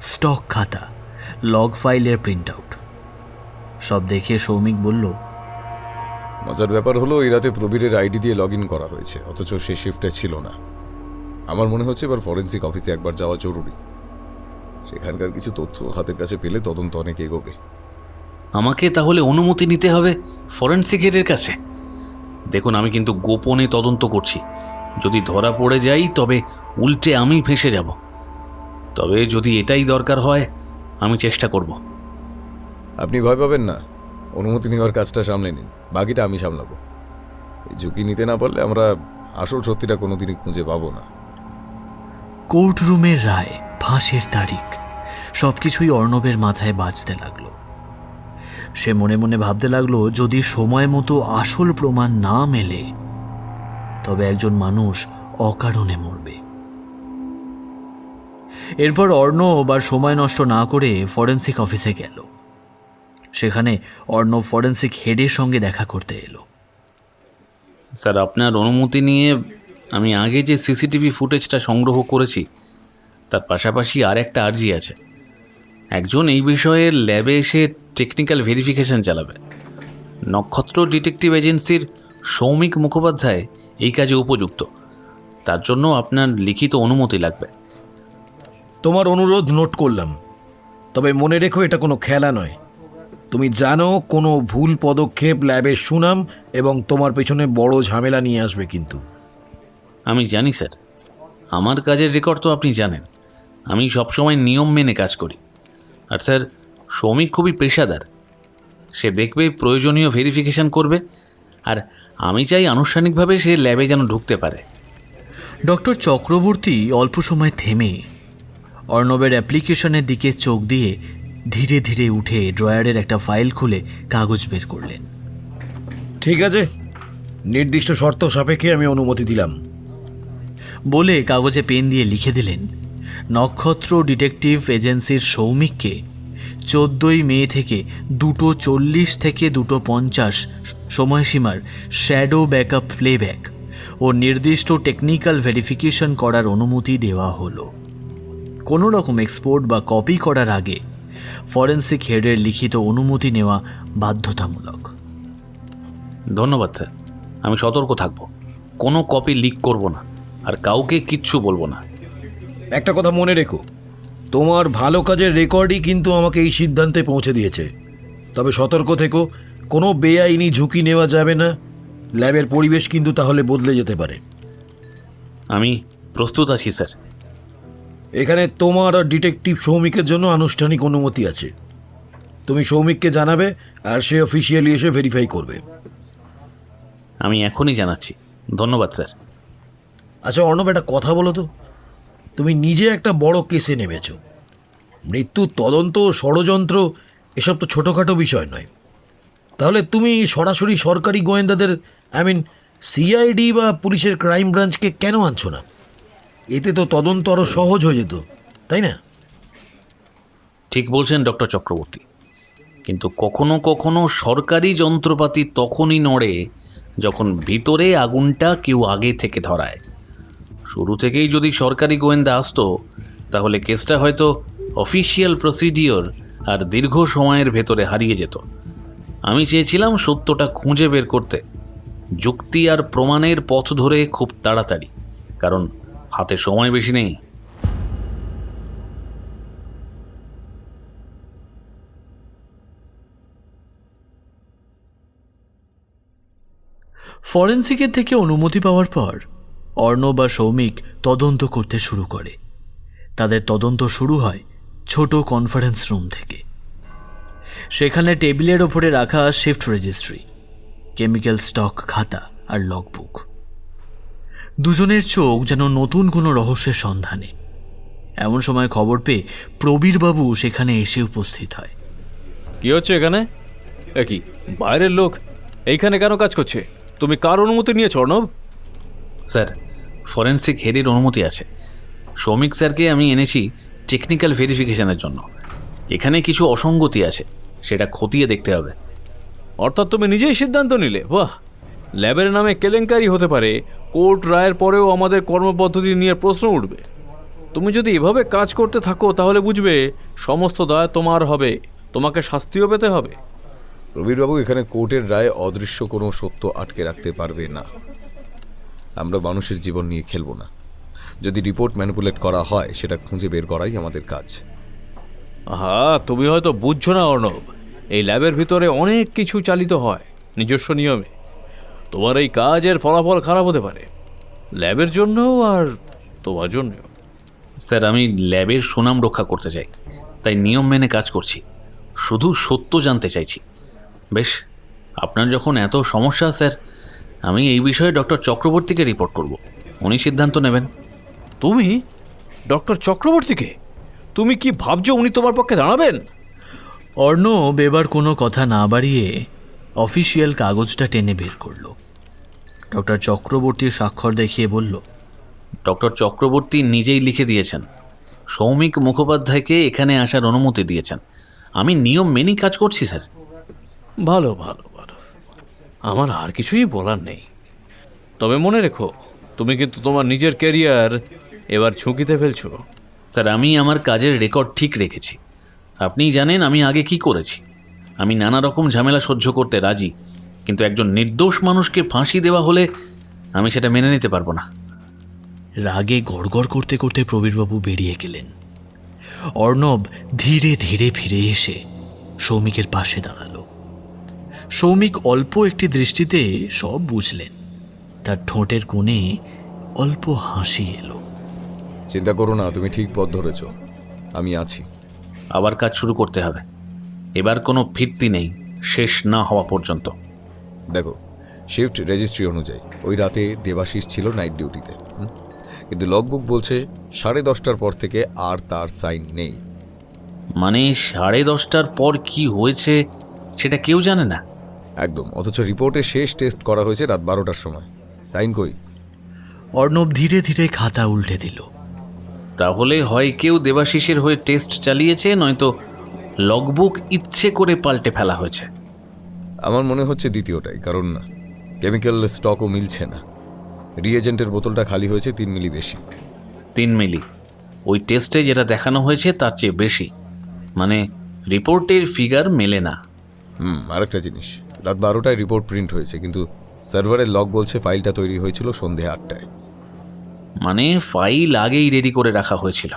C: স্টক খাতা, লগ ফাইলের প্রিন্ট আউট। সব দেখে সৌমিক বলল,
K: মজার ব্যাপার হলো এই রাতে প্রবীরের আইডি দিয়ে লগ ইন করা হয়েছে, অথচ সে শিফটে ছিল না। আমার মনে হচ্ছে এবার ফরেন্সিক অফিসে একবার যাওয়া জরুরি। সেখানকার কিছু তথ্য হাতের কাছে পেলে তদন্ত অনেক এগোবে।
F: আমাকে তাহলে অনুমতি নিতে হবে ফরেনসিকের কাছে? দেখুন, আমি কিন্তু গোপনে তদন্ত করছি। যদি ধরা পড়ে যাই তবে উল্টে আমি ফেঁসে যাব। তবে যদি এটাই দরকার হয়, আমি চেষ্টা করব।
K: আপনি ভয় পাবেন না, অনুমতি নেওয়ার কাজটা সামলে নিন, বাকিটা আমি সামলাবো। এই ঝুঁকি নিতে না পারলে আমরা আসল সত্যিটা কোনোদিনই খুঁজে পাবো না।
C: কোর্ট রুমের রায়, ফাঁসের তারিখ, সবকিছুই অর্ণবের মাথায় বাজতে লাগলো। সে মনে মনে ভাবতে লাগলো, যদি সময় মতো আসল প্রমাণ না মেলে তবে একজন মানুষ অকারণে মরবে। এরপর অর্ণব আর সময় নষ্ট না করে ফরেন্সিক অফিসে গেল। সেখানে অর্ণব ফরেন্সিক হেডের সঙ্গে দেখা করতে এলো।
F: স্যার, আপনার অনুমতি নিয়ে আমি আগে যে সিসিটিভি ফুটেজটা সংগ্রহ করেছি তার পাশাপাশি আর একটা আর্জি আছে। একজন এই বিষয়ে ল্যাবে এসে টেকনিক্যাল ভেরিফিকেশন চালাবে। নক্ষত্র ডিটেকটিভ এজেন্সির সৌমিক মুখোপাধ্যায় এই কাজে উপযুক্ত। তার জন্য আপনার লিখিত অনুমতি লাগবে।
J: তোমার অনুরোধ নোট করলাম, তবে মনে রেখো এটা কোনো খেলা নয়। তুমি জানো কোনো ভুল পদক্ষেপ ল্যাবের সুনাম এবং তোমার পেছনে বড় ঝামেলা নিয়ে আসবে। কিন্তু
F: আমি জানি স্যার, আমার কাজের রেকর্ড তো আপনি জানেন। আমি সবসময় নিয়ম মেনে কাজ করি। আর স্যার, সৌমিক খুবই পেশাদার। সে দেখবে, প্রয়োজনীয় ভেরিফিকেশন করবে, আর আমি চাই আনুষ্ঠানিকভাবে সে ল্যাবে যেন ঢুকতে পারে।
C: ডক্টর চক্রবর্তী অল্প সময় থেমে অর্ণবের অ্যাপ্লিকেশনের দিকে চোখ দিয়ে ধীরে ধীরে উঠে ড্রয়ারের একটা ফাইল খুলে কাগজ বের করলেন।
J: ঠিক আছে, নির্দিষ্ট শর্ত সাপেক্ষে আমি অনুমতি দিলাম
C: বলে কাগজে পেন দিয়ে লিখে দিলেন, নক্ষত্র ডিটেকটিভ এজেন্সির সৌমিককে 14ই মে থেকে 2:40 থেকে 2:50 সময়সীমার শ্যাডো ব্যাকআপ প্লেব্যাক ও নির্দিষ্ট টেকনিক্যাল ভেরিফিকেশন করার অনুমতি দেওয়া হলো। কোনো রকম এক্সপোর্ট বা কপি করার আগে ফরেন্সিক হেডের লিখিত অনুমতি নেওয়া বাধ্যতামূলক।
F: ধন্যবাদ স্যার, আমি সতর্ক থাকব। কোনো কপি লিক করব না, আর কাউকে কিচ্ছু বলবো না।
J: একটা কথা মনে রেখো, তোমার ভালো কাজের রেকর্ডই কিন্তু আমাকে এই সিদ্ধান্তে পৌঁছে দিয়েছে। তবে সতর্ক থেকো, কোনো বেআইনি ঝুঁকি নেওয়া যাবে না। ল্যাবের পরিবেশ কিন্তু তাহলে বদলে যেতে পারে।
F: আমি প্রস্তুত আছি স্যার।
J: এখানে তোমার আর ডিটেকটিভ সৌমিকের জন্য আনুষ্ঠানিক অনুমতি আছে। তুমি সৌমিককে জানাবে, আর সে অফিসিয়ালি এসে ভেরিফাই করবে।
F: আমি এখনই জানাচ্ছি। ধন্যবাদ স্যার।
J: আচ্ছা অর্ণব, একটা কথা বলো তো, তুমি নিজে একটা বড় কেসে নেমেছ। মৃত্যুর তদন্ত, ষড়যন্ত্র, এসব তো ছোটোখাটো বিষয় নয়। তাহলে তুমি সরাসরি সরকারি গোয়েন্দাদের, সিআইডি বা পুলিশের ক্রাইম ব্রাঞ্চকে কেন আনছো না? এতে তো তদন্ত আরও সহজ হয়ে যেত, তাই না?
F: ঠিক বলছেন ডক্টর চক্রবর্তী, কিন্তু কখনো কখনো সরকারি যন্ত্রপাতি তখনই নড়ে যখন ভিতরে আগুনটা কেউ আগে থেকে ধরায়। শুরু থেকেই যদি সরকারি গোয়েন্দা আসতো, তাহলে কেসটা হয়তো অফিসিয়াল প্রসিডিওর আর দীর্ঘ সময়ের ভেতরে হারিয়ে যেত। আমি চেয়েছিলাম সত্যটা খুঁজে বের করতে, যুক্তি আর প্রমাণের পথ ধরে খুব তাড়াতাড়ি, কারণ হাতে সময় বেশি নেই।
C: ফরেন্সিকের থেকে অনুমতি পাওয়ার পর অর্ণব বা সৌমিক তদন্ত করতে শুরু করে। তাদের তদন্ত শুরু হয় ছোট কনফারেন্স রুম থেকে। সেখানে টেবিলের ওপরে রাখা শিফট রেজিস্ট্রি, কেমিক্যাল স্টক খাতা আর লগবুক। দুজনের চোখ যেন নতুন কোনো রহস্যের সন্ধানে। এমন সময় খবর পেয়ে প্রবীরবাবু সেখানে এসে উপস্থিত হয়।
E: কি হচ্ছে এখানে? কি বাইরের লোক এইখানে কেন কাজ করছে? তুমি কার অনুমতি নিয়েছ অর্ণব?
F: স্যার, ফরেন্সিক হেডের অনুমতি আছে। সৌমিক স্যারকে আমি এনেছি টেকনিক্যাল ভেরিফিকেশনের জন্য। এখানে কিছু অসঙ্গতি আছে, সেটা খতিয়ে দেখতে হবে।
E: অর্থাৎ তুমি নিজেই সিদ্ধান্ত নিলে? বাহ! ল্যাবের নামে কেলেঙ্কারি হতে পারে, কোর্ট রায়ের পরেও আমাদের কর্মপদ্ধতি নিয়ে প্রশ্ন উঠবে। তুমি যদি এভাবে কাজ করতে থাকো তাহলে বুঝবে সমস্ত দায় তোমার হবে, তোমাকে শাস্তিও পেতে হবে।
K: প্রবীরবাবু, এখানে কোর্টের রায় অদৃশ্য কোনো সত্য আটকে রাখতে পারবে না। আমরা মানুষের জীবন নিয়ে খেলবো না। যদি রিপোর্ট ম্যানিপুলেট করা হয় সেটা খুঁজে বের করাই আমাদের কাজ।
E: হ্যাঁ, তুমি হয়তো বুঝছো না অর্ণব, এই ল্যাবের ভিতরে অনেক কিছু চালিত হয় নিজস্ব নিয়মে। তোমার এই কাজের ফলাফল খারাপ হতে পারে, ল্যাবের জন্যও আর তোমার জন্যও।
F: স্যার, আমি ল্যাবের সুনাম রক্ষা করতে চাই, তাই নিয়ম মেনে কাজ করছি। শুধু সত্য জানতে চাইছি। বেশ, আপনার যখন এত সমস্যা স্যার, আমি এই বিষয়ে ডক্টর চক্রবর্তীকে রিপোর্ট করব। উনি সিদ্ধান্ত নেবেন।
E: তুমি ডক্টর চক্রবর্তীকে? তুমি কি ভাবছো উনি তোমার পক্ষে দাঁড়াবেন?
C: অর্ণব এবার কোনো কথা না বাড়িয়ে অফিসিয়াল কাগজটা টেনে বের করল। ডক্টর চক্রবর্তীর স্বাক্ষর দেখিয়ে বলল,
F: ডক্টর চক্রবর্তী নিজেই লিখে দিয়েছেন, সৌমিক মুখোপাধ্যায়কে এখানে আসার অনুমতি দিয়েছেন। আমি নিয়ম মেনেই কাজ করছি স্যার।
E: ভালো ভালো ভালো, আমার আর কিছুই বলার নেই। তবে মনে রেখো, তুমি কিন্তু তোমার নিজের ক্যারিয়ার এবার ঝুঁকিতে ফেলছো।
F: স্যার, আমি আমার কাজের রেকর্ড ঠিক রেখেছি। আপনি জানেন আমি আগে কি করেছি। আমি নানা রকম ঝামেলা সহ্য করতে রাজি, কিন্তু একজন নির্দোষ মানুষকে ফাঁসি দেওয়া হলে আমি সেটা মেনে নিতে পারবো না।
C: রাগে গড়গড় করতে করতে প্রবীরবাবু বেরিয়ে গেলেন। অর্ণব ধীরে ধীরে ফিরে এসে সৌমিকের পাশে দাঁড়ালো। সৌমিক অল্প একটি দৃষ্টিতে সব বুঝলেন। তার ঠোঁটের কোণে অল্প হাসি এলো।
K: চিন্তা করো না, তুমি ঠিক পথ ধরেছ, আমি আছি।
F: আবার কাজ শুরু করতে হবে। এবার কোনো ফিরতি নেই শেষ না হওয়া পর্যন্ত।
K: দেখো, শিফট রেজিস্ট্রি অনুযায়ী ওই রাতে দেবাশিস ছিল নাইট ডিউটিতে, কিন্তু লগবুক বলছে 10:30টার পর থেকে আর তার সাইন নেই।
F: মানে 10:30টার পর কি হয়েছে সেটা কেউ জানে না?
K: একদম। অথচ রিপোর্টে শেষ টেস্ট করা হয়েছে রাত 12টার সময়। সাইন কই?
C: অর্ণব ধীরে ধীরে খাতা উল্টে দিল।
F: তাহলে হয় কেউ দেবাশিসের হয়ে টেস্ট চালিয়েছে, নয়তো লগবুক ইচ্ছে করে পাল্টে ফেলা হয়েছে।
K: আমার মনে হচ্ছে দ্বিতীয়টাই, কারণ কেমিক্যাল স্টকও মিলছে না। রিএজেন্টের বোতলটা খালি হয়েছে 3 মিলি বেশি।
F: 3 মিলি? ওই টেস্টে যেটা দেখানো হয়েছে তার চেয়ে বেশি, মানে রিপোর্টের ফিগার মেলে না।
K: আরেকটা জিনিস, রাত 12টায় রিপোর্ট প্রিন্ট হয়েছে, কিন্তু সার্ভারের লগ বলছে ফাইলটা তৈরি হয়েছিল সন্ধে 8টায়।
F: মানে ফাইল আগেই রেডি করে রাখা হয়েছিল,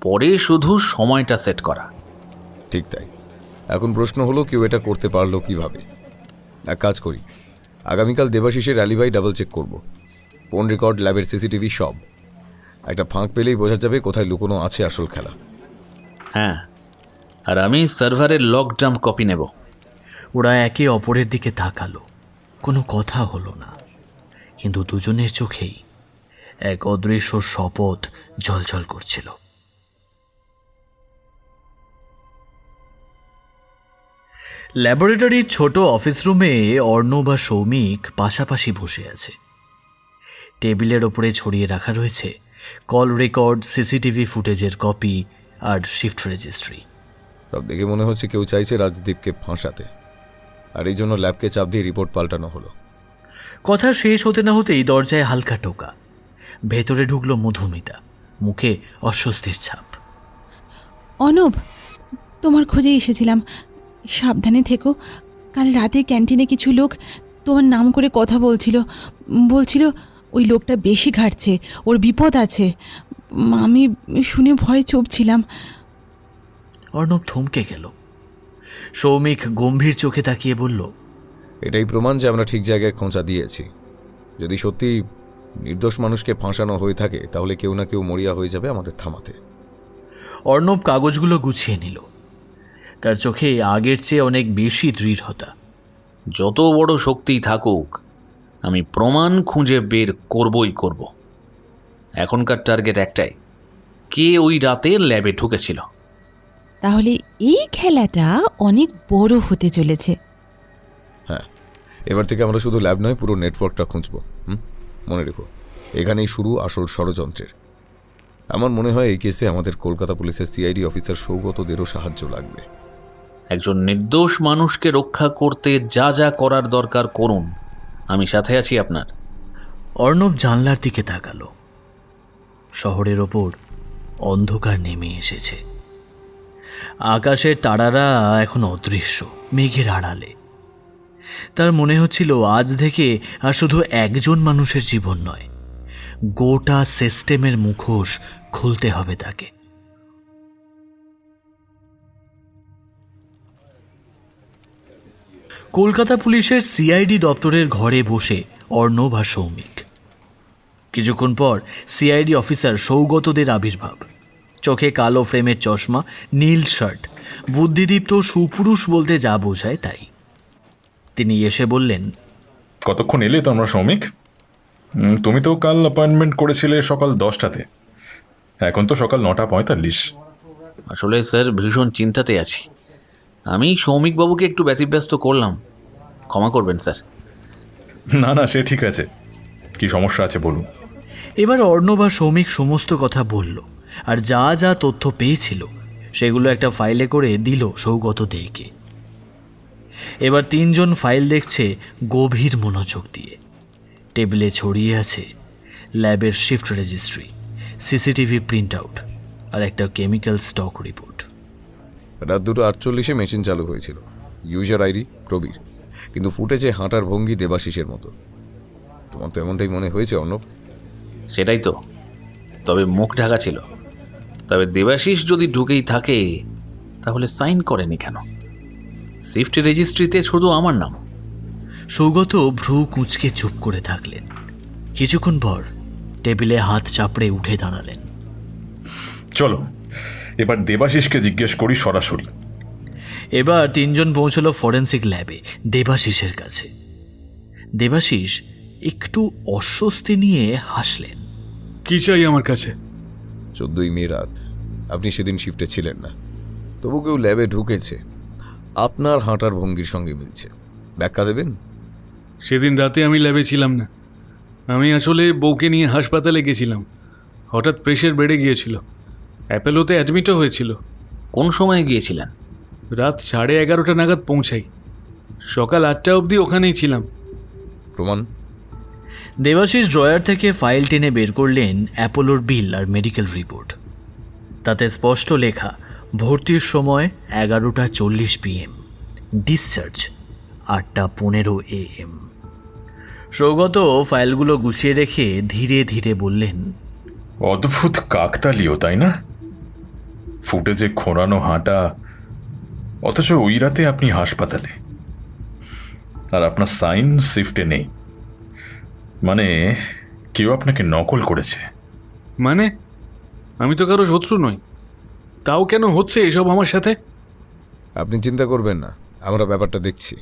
F: পরে শুধু সময়টা সেট করা।
K: ঠিক তাই। এখন প্রশ্ন হলো, কেউ এটা করতে পারলো কিভাবে? এক কাজ করি, আগামীকাল দেবাশিসের অ্যালিবাই ডাবল চেক করব। ফোন রেকর্ড, ল্যাবের সিসিটিভি সব। একটা ফাঁক পেলেই বোঝা যাবে কোথায় লুকোনো আছে আসল খেলা।
F: হ্যাঁ, আর আমি সার্ভারের লক ডাম্প কপি নেব।
C: ওরা একে অপরের দিকে তাকালো। কোনো কথা হলো না, কিন্তু দুজনের চোখেই এক অদৃশ্য শপথ ঝলঝল করছিল। ল্যাবরেটরির ছোট অফিস রুমে অর্ণব আর সৌমিক পাশাপাশি বসে আছে। টেবিলের ওপরে ছড়িয়ে রাখা রয়েছে কল রেকর্ড, সিসিটিভি ফুটেজের কপি আর শিফট রেজিস্ট্রি।
K: সব দেখে মনে হচ্ছে কেউ চাইছে রাজদীপকে ফাঁসাতে, আর এই জন্য ল্যাবকে চাপ দিয়ে রিপোর্ট পাল্টানো হলো।
C: কথা শেষ হতে না হতেই দরজায় হালকা টোকা। ভেতরে ঢুকলো মধুমিতা, মুখে অস্বস্তির ছাপ।
G: অনব, তোমার খোঁজে এসেছিলাম, সাবধানে থেকো। কাল রাতে ক্যান্টিনে কিছু লোক তোমার নাম করে কথা বলছিল ওই লোকটা বেশি ঘাটছে, ওর বিপদ আছে। আমি শুনে ভয়ে চুপ ছিলাম।
C: অর্ণব থমকে গেল। সৌমিক গম্ভীর চোখে তাকিয়ে বলল,
K: এটাই প্রমাণ যে আমরা ঠিক জায়গায় খোঁচা দিয়েছি। যদি সত্যি নির্দোষ মানুষকে ফাঁসানো হয়ে থাকে তাহলে কেউ না কেউ মরিয়া হয়ে যাবে আমাদের থামাতে।
C: অর্ণব কাগজগুলো গুছিয়ে নিল। তার চোখে আগের চেয়ে অনেক বেশি দৃঢ়তা।
F: যত বড় শক্তি থাকুক, আমি প্রমাণ খুঁজে বের করবই করব। এখনকার টার্গেট একটাই, কে ওই রাতে ল্যাবে ঢুকেছিল।
G: তাহলে এই খেলাটা অনেক বড় হতে চলেছে।
K: হ্যাঁ, এবার থেকে আমরা শুধু ল্যাব নয়, পুরো নেটওয়ার্কটা খুঁজব। মনে রেখো, এখানেই শুরু আসল ষড়যন্ত্রের। আমার মনে হয় এই কেসে আমাদের কলকাতা পুলিশের সিআইডি অফিসার সৌগতদেরও সাহায্য লাগবে।
F: একজন নির্দোষ মানুষকে রক্ষা করতে যা যা করার দরকার করুন, আমি সাথে আছি আপনার।
C: অর্ণব জানলার দিকে তাকালো। শহরের ওপর অন্ধকার নেমে এসেছে। আকাশের তারারা এখন অদৃশ্য, মেঘের আড়ালে। তার মনে হচ্ছিল আজ থেকে আর শুধু একজন মানুষের জীবন নয়, গোটা সিস্টেমের মুখোশ খুলতে হবে তাকে। কলকাতা পুলিশের সিআইডি দপ্তরের ঘরে বসে অর্ণব আর সৌমিক। কিছুক্ষণ পর সিআইডি অফিসার সৌগতদের আবির্ভাব। চোখে কালো ফ্রেমের চশমা, নীল শার্ট, বুদ্ধিদীপ্ত সুপুরুষ বলতে যা বোঝায় তাই। তিনি এসে বললেন,
M: কতক্ষণ এলে তোমরা সৌমিক? তুমি তো কাল অ্যাপয়েন্টমেন্ট করেছিলে সকাল 10টাতে, এখন তো সকাল 9:45।
F: আসলে স্যার ভীষণ চিন্তাতে আছি। আমি সৌমিকবাবুকে একটু ব্যতিব্যস্ত করলাম, ক্ষমা করবেন স্যার।
M: না না, সে ঠিক আছে। কি সমস্যা আছে বলুন।
C: এবার অর্ণব আর সৌমিক সমস্ত কথা বলল, আর যা যা তথ্য পেয়েছিল সেগুলো একটা ফাইলে করে দিল সৌগত দেইকে। এবার তিনজন ফাইল দেখছে গভীর মনোযোগ দিয়ে। টেবিলে ছড়িয়ে আছে ল্যাবের shift registry, CCTV print out আর একটা কেমিক্যাল স্টক রিপোর্ট।
K: রাত 2:48 মেশিন চালু হয়েছিল। ইউজার আইডি প্রবীর, কিন্তু ফুটেজে হাঁটার ভঙ্গি দেবাশিসের মতো। তোমার তো এমনটাই মনে হয়েছে অর্ণব?
F: সেটাই তো, তবে মুখ ঢাকা ছিল। তবে দেবাশিস যদি ঢুকেই থাকে তাহলে সাইন করেনি কেন? শিফট রেজিস্ট্রিতে শুধু আমার নাম।
C: সৌগত ভ্রু কুঁচকে চুপ করে থাকলেন। কিছুক্ষণ পর টেবিলে হাত চাপড়ে উঠে দাঁড়ালেন।
M: চলো এবার দেবাশিসকে জিজ্ঞেস করি সরাসরি।
C: এবার তিনজন পৌঁছল ফরেন্সিক ল্যাবে দেবাশিসের কাছে। দেবাশিস একটু অস্বস্তি নিয়ে হাসলেন।
L: কি চাই আমার কাছে?
K: 14ই মে রাত, আপনি সেদিন শিফটে ছিলেন না, তবু কেউ ল্যাবে ঢুকেছে, আপনার হাঁটার ভঙ্গির সঙ্গে মিলছে। ব্যাখ্যা দেবেন?
L: সেদিন রাতে আমি ল্যাবে ছিলাম না। আমি আসলে বউকে নিয়ে হাসপাতালে গেছিলাম। হঠাৎ প্রেশার বেড়ে গিয়েছিল, অ্যাপেলোতে অ্যাডমিটও হয়েছিল।
F: কোন সময় গিয়েছিলেন?
L: রাত 11:30 নাগাদ পৌঁছাই। সকাল 8টা অবধি ওখানেই ছিলাম।
K: প্রমাণ?
C: দেবাশিস ড্রয়ার থেকে ফাইল টেনে বের করলেন অ্যাপোলোর বিল আর মেডিকেল রিপোর্ট। তাতে স্পষ্ট লেখা ভর্তির সময় 11:40 PM, ডিসচার্জ 8:15 AM। সৌগত ফাইলগুলো গুছিয়ে রেখে ধীরে ধীরে বললেন,
M: অদ্ভুত কাকতালীয়, তাই না? ফুটেজে খোঁড়ানো হাঁটা, অথচ ওই রাতে আপনি হাসপাতালে, আর আপনার সাইন শিফটে নেই। মানে কেউ আপনাকে নকল করেছে।
L: মানে আমি তো কারো শত্রু নই, তাও কেন হচ্ছে এসব আমার সাথে?
K: আপনি চিন্তা করবেন না, আমরা ব্যাপারটা দেখছি।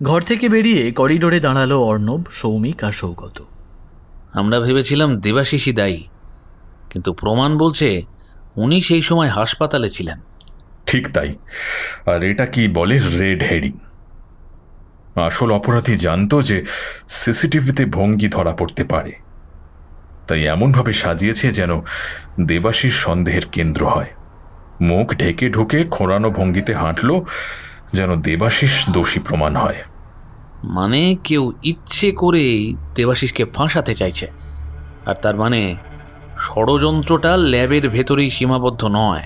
C: ঘর থেকে বেরিয়ে করিডোরে দাঁড়ালো অর্ণব, সৌমিক আর সৌগত।
F: আমরা ভেবেছিলাম দেবাশিসই দায়ী, কিন্তু প্রমাণ বলছে উনি সেই সময় হাসপাতালে ছিলেন।
M: ঠিক তাই, আর এটা কি বলে রেড হেডিং। আসল অপরাধী জানতো যে সিসিটিভিতে ভঙ্গি ধরা পড়তে পারে, তাই এমনভাবে সাজিয়েছে যেন দেবাশিস সন্দেহের কেন্দ্র হয়। মুখ ঢেকে ঢুকে খোঁড়ানো ভঙ্গিতে হাঁটল যেন দেবাশিস দোষী প্রমাণ হয়।
F: মানে কেউ ইচ্ছে করেই দেবাশিসকে ফাঁসাতে চাইছে, আর তার মানে ষড়যন্ত্রটা ল্যাবের ভেতরেই সীমাবদ্ধ নয়,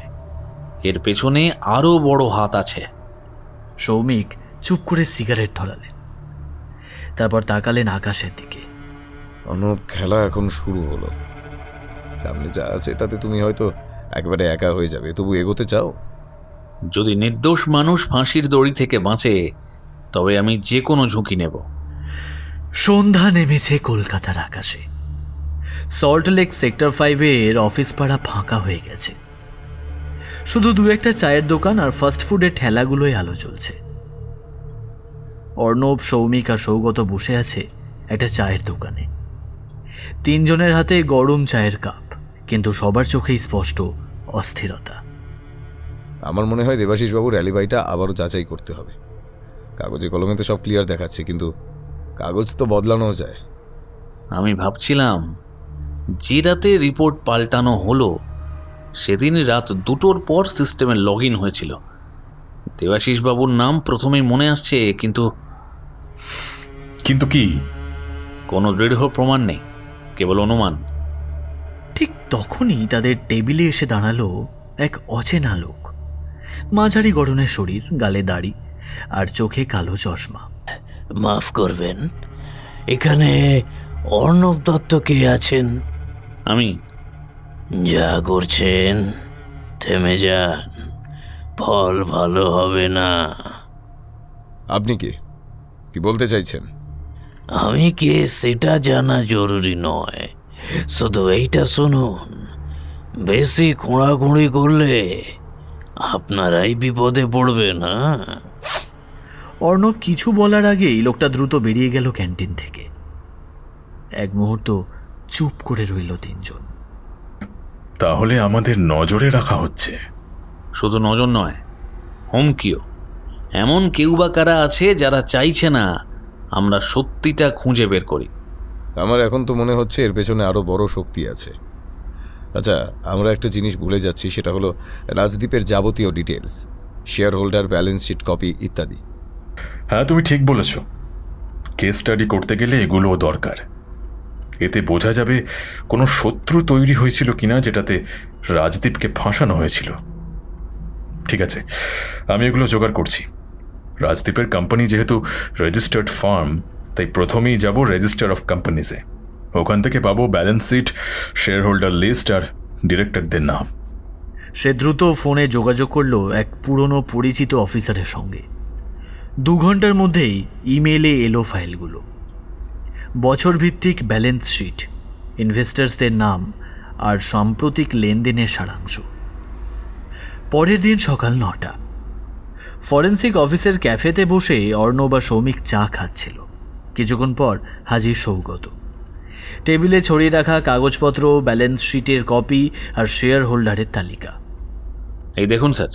F: এর পেছনে আরও বড় হাত আছে।
C: সৌমিক চুপ করে সিগারেট ধরালেন, তারপর তাকালেন আকাশের দিকে।
K: অনেক খেলা এখন শুরু হলো। সামনে যা আছে তাতে তুমি হয়তো একেবারে একা হয়ে যাবে, তবু এগোতে চাও?
F: যদি নির্দোষ মানুষ ফাঁসির দড়ি থেকে বাঁচে তবে আমি যে কোনো ঝুঁকি নেব।
C: সন্ধ্যা নেমেছে কলকাতার আকাশে। সল্ট লেক সেক্টর 5-এর অফিস পাড়া ফাঁকা হয়ে গেছে। শুধু দু একটা চায়ের দোকান আর ফাস্ট ফুডের ঠেলাগুলোই আলো চলছে। অর্ণব, সৌমিক আর সৌগত বসে আছে একটা চায়ের দোকানে। তিনজনের হাতে গরম চায়ের কাপ, কিন্তু সবার চোখেই স্পষ্ট অস্থিরতা।
K: আমার মনে হয় দেবাশিসবাবুর অ্যালিবাইটা আবারও যাচাই করতে হবে। কাগজে কলমে তো সব ক্লিয়ার দেখাচ্ছে, কিন্তু কাগজ তো বদলানো যায়।
F: আমি ভাবছিলাম যে রাতে রিপোর্ট পাল্টানো হলো সেদিন রাত 2টোর পর সিস্টেমে লগ ইন হয়েছিল। দেবাশিসবাবুর নাম প্রথমেই মনে আসছে, কিন্তু
M: কিন্তু কি?
F: কোনো দৃঢ় প্রমাণ নেই, কেবল অনুমান।
C: ঠিক তখনই তাদের টেবিলে এসে দাঁড়ালো এক অচেনা লোক। মাঝারি গড়নের শরীর, গালে দাড়ি আর চোখে কালো চশমা।
E: মাফ করবেন, এখানে অর্ণব দত্ত কে আছেন?
F: আমি।
E: যা করছেন থেমে যান, ফল ভালো হবে না।
K: আপনি কি বলতে চাইছেন?
E: আমি কে সেটা জানা জরুরি নয়, শুধু এইটা শুনুন, বেশি খোঁড়াখুঁড়ি করলে আপনারাই বিপদে পড়বেন। না,
C: অর্ণব কিছু বলার আগেই লোকটা দ্রুত বেরিয়ে গেল ক্যান্টিন থেকে। এক মুহূর্ত চুপ করে রইল তিনজন।
M: তাহলে আমাদের নজরে রাখা হচ্ছে?
F: শুধু নজর নয়, হুমকিও। এমন কেউ বা কারা আছে যারা চাইছে না আমরা সত্যিটা খুঁজে বের করি।
K: আমার এখন তো মনে হচ্ছে এর পেছনে আরও বড় শক্তি আছে। আচ্ছা, আমরা একটা জিনিস ভুলে যাচ্ছি, সেটা হলো রাজদীপের যাবতীয় details, share holder, balance sheet copy ইত্যাদি।
M: হ্যাঁ, তুমি ঠিক বলেছ। কেস স্টাডি করতে গেলে এগুলোও দরকার। এতে বোঝা যাবে কোনো শত্রু তৈরি হয়েছিল কিনা যেটাতে রাজদীপকে ফাঁসানো হয়েছিল। ঠিক আছে, আমি এগুলো জোগাড় করছি। রাজদীপের কোম্পানি যেহেতু রেজিস্টার্ড ফার্ম, তাই প্রথমেই যাব রেজিস্টার অফ কোম্পানিজে। ওখান থেকে পাবো balance sheet, shareholder list আর ডিরেক্টরদের নাম।
C: সে দ্রুত ফোনে যোগাযোগ করল এক পুরনো পরিচিত অফিসারের সঙ্গে। 2 ঘন্টার মধ্যেই ইমেলে এলো ফাইলগুলো। বছর ভিত্তিক ব্যালেন্স শিট, ইনভেস্টার্সদের নাম আর সাম্প্রতিক লেনদেনের সারাংশ। পরের দিন সকাল 9টা, ফরেন্সিক অফিসের ক্যাফেতে বসে অর্ণব আর সৌমিক চা খাচ্ছিল। কিছুক্ষণ পর হাজির সৌগত। টেবিলে ছড়িয়ে রাখা কাগজপত্র, ব্যালেন্স শিটের কপি আর শেয়ার হোল্ডারের তালিকা।
F: এই দেখুন স্যার,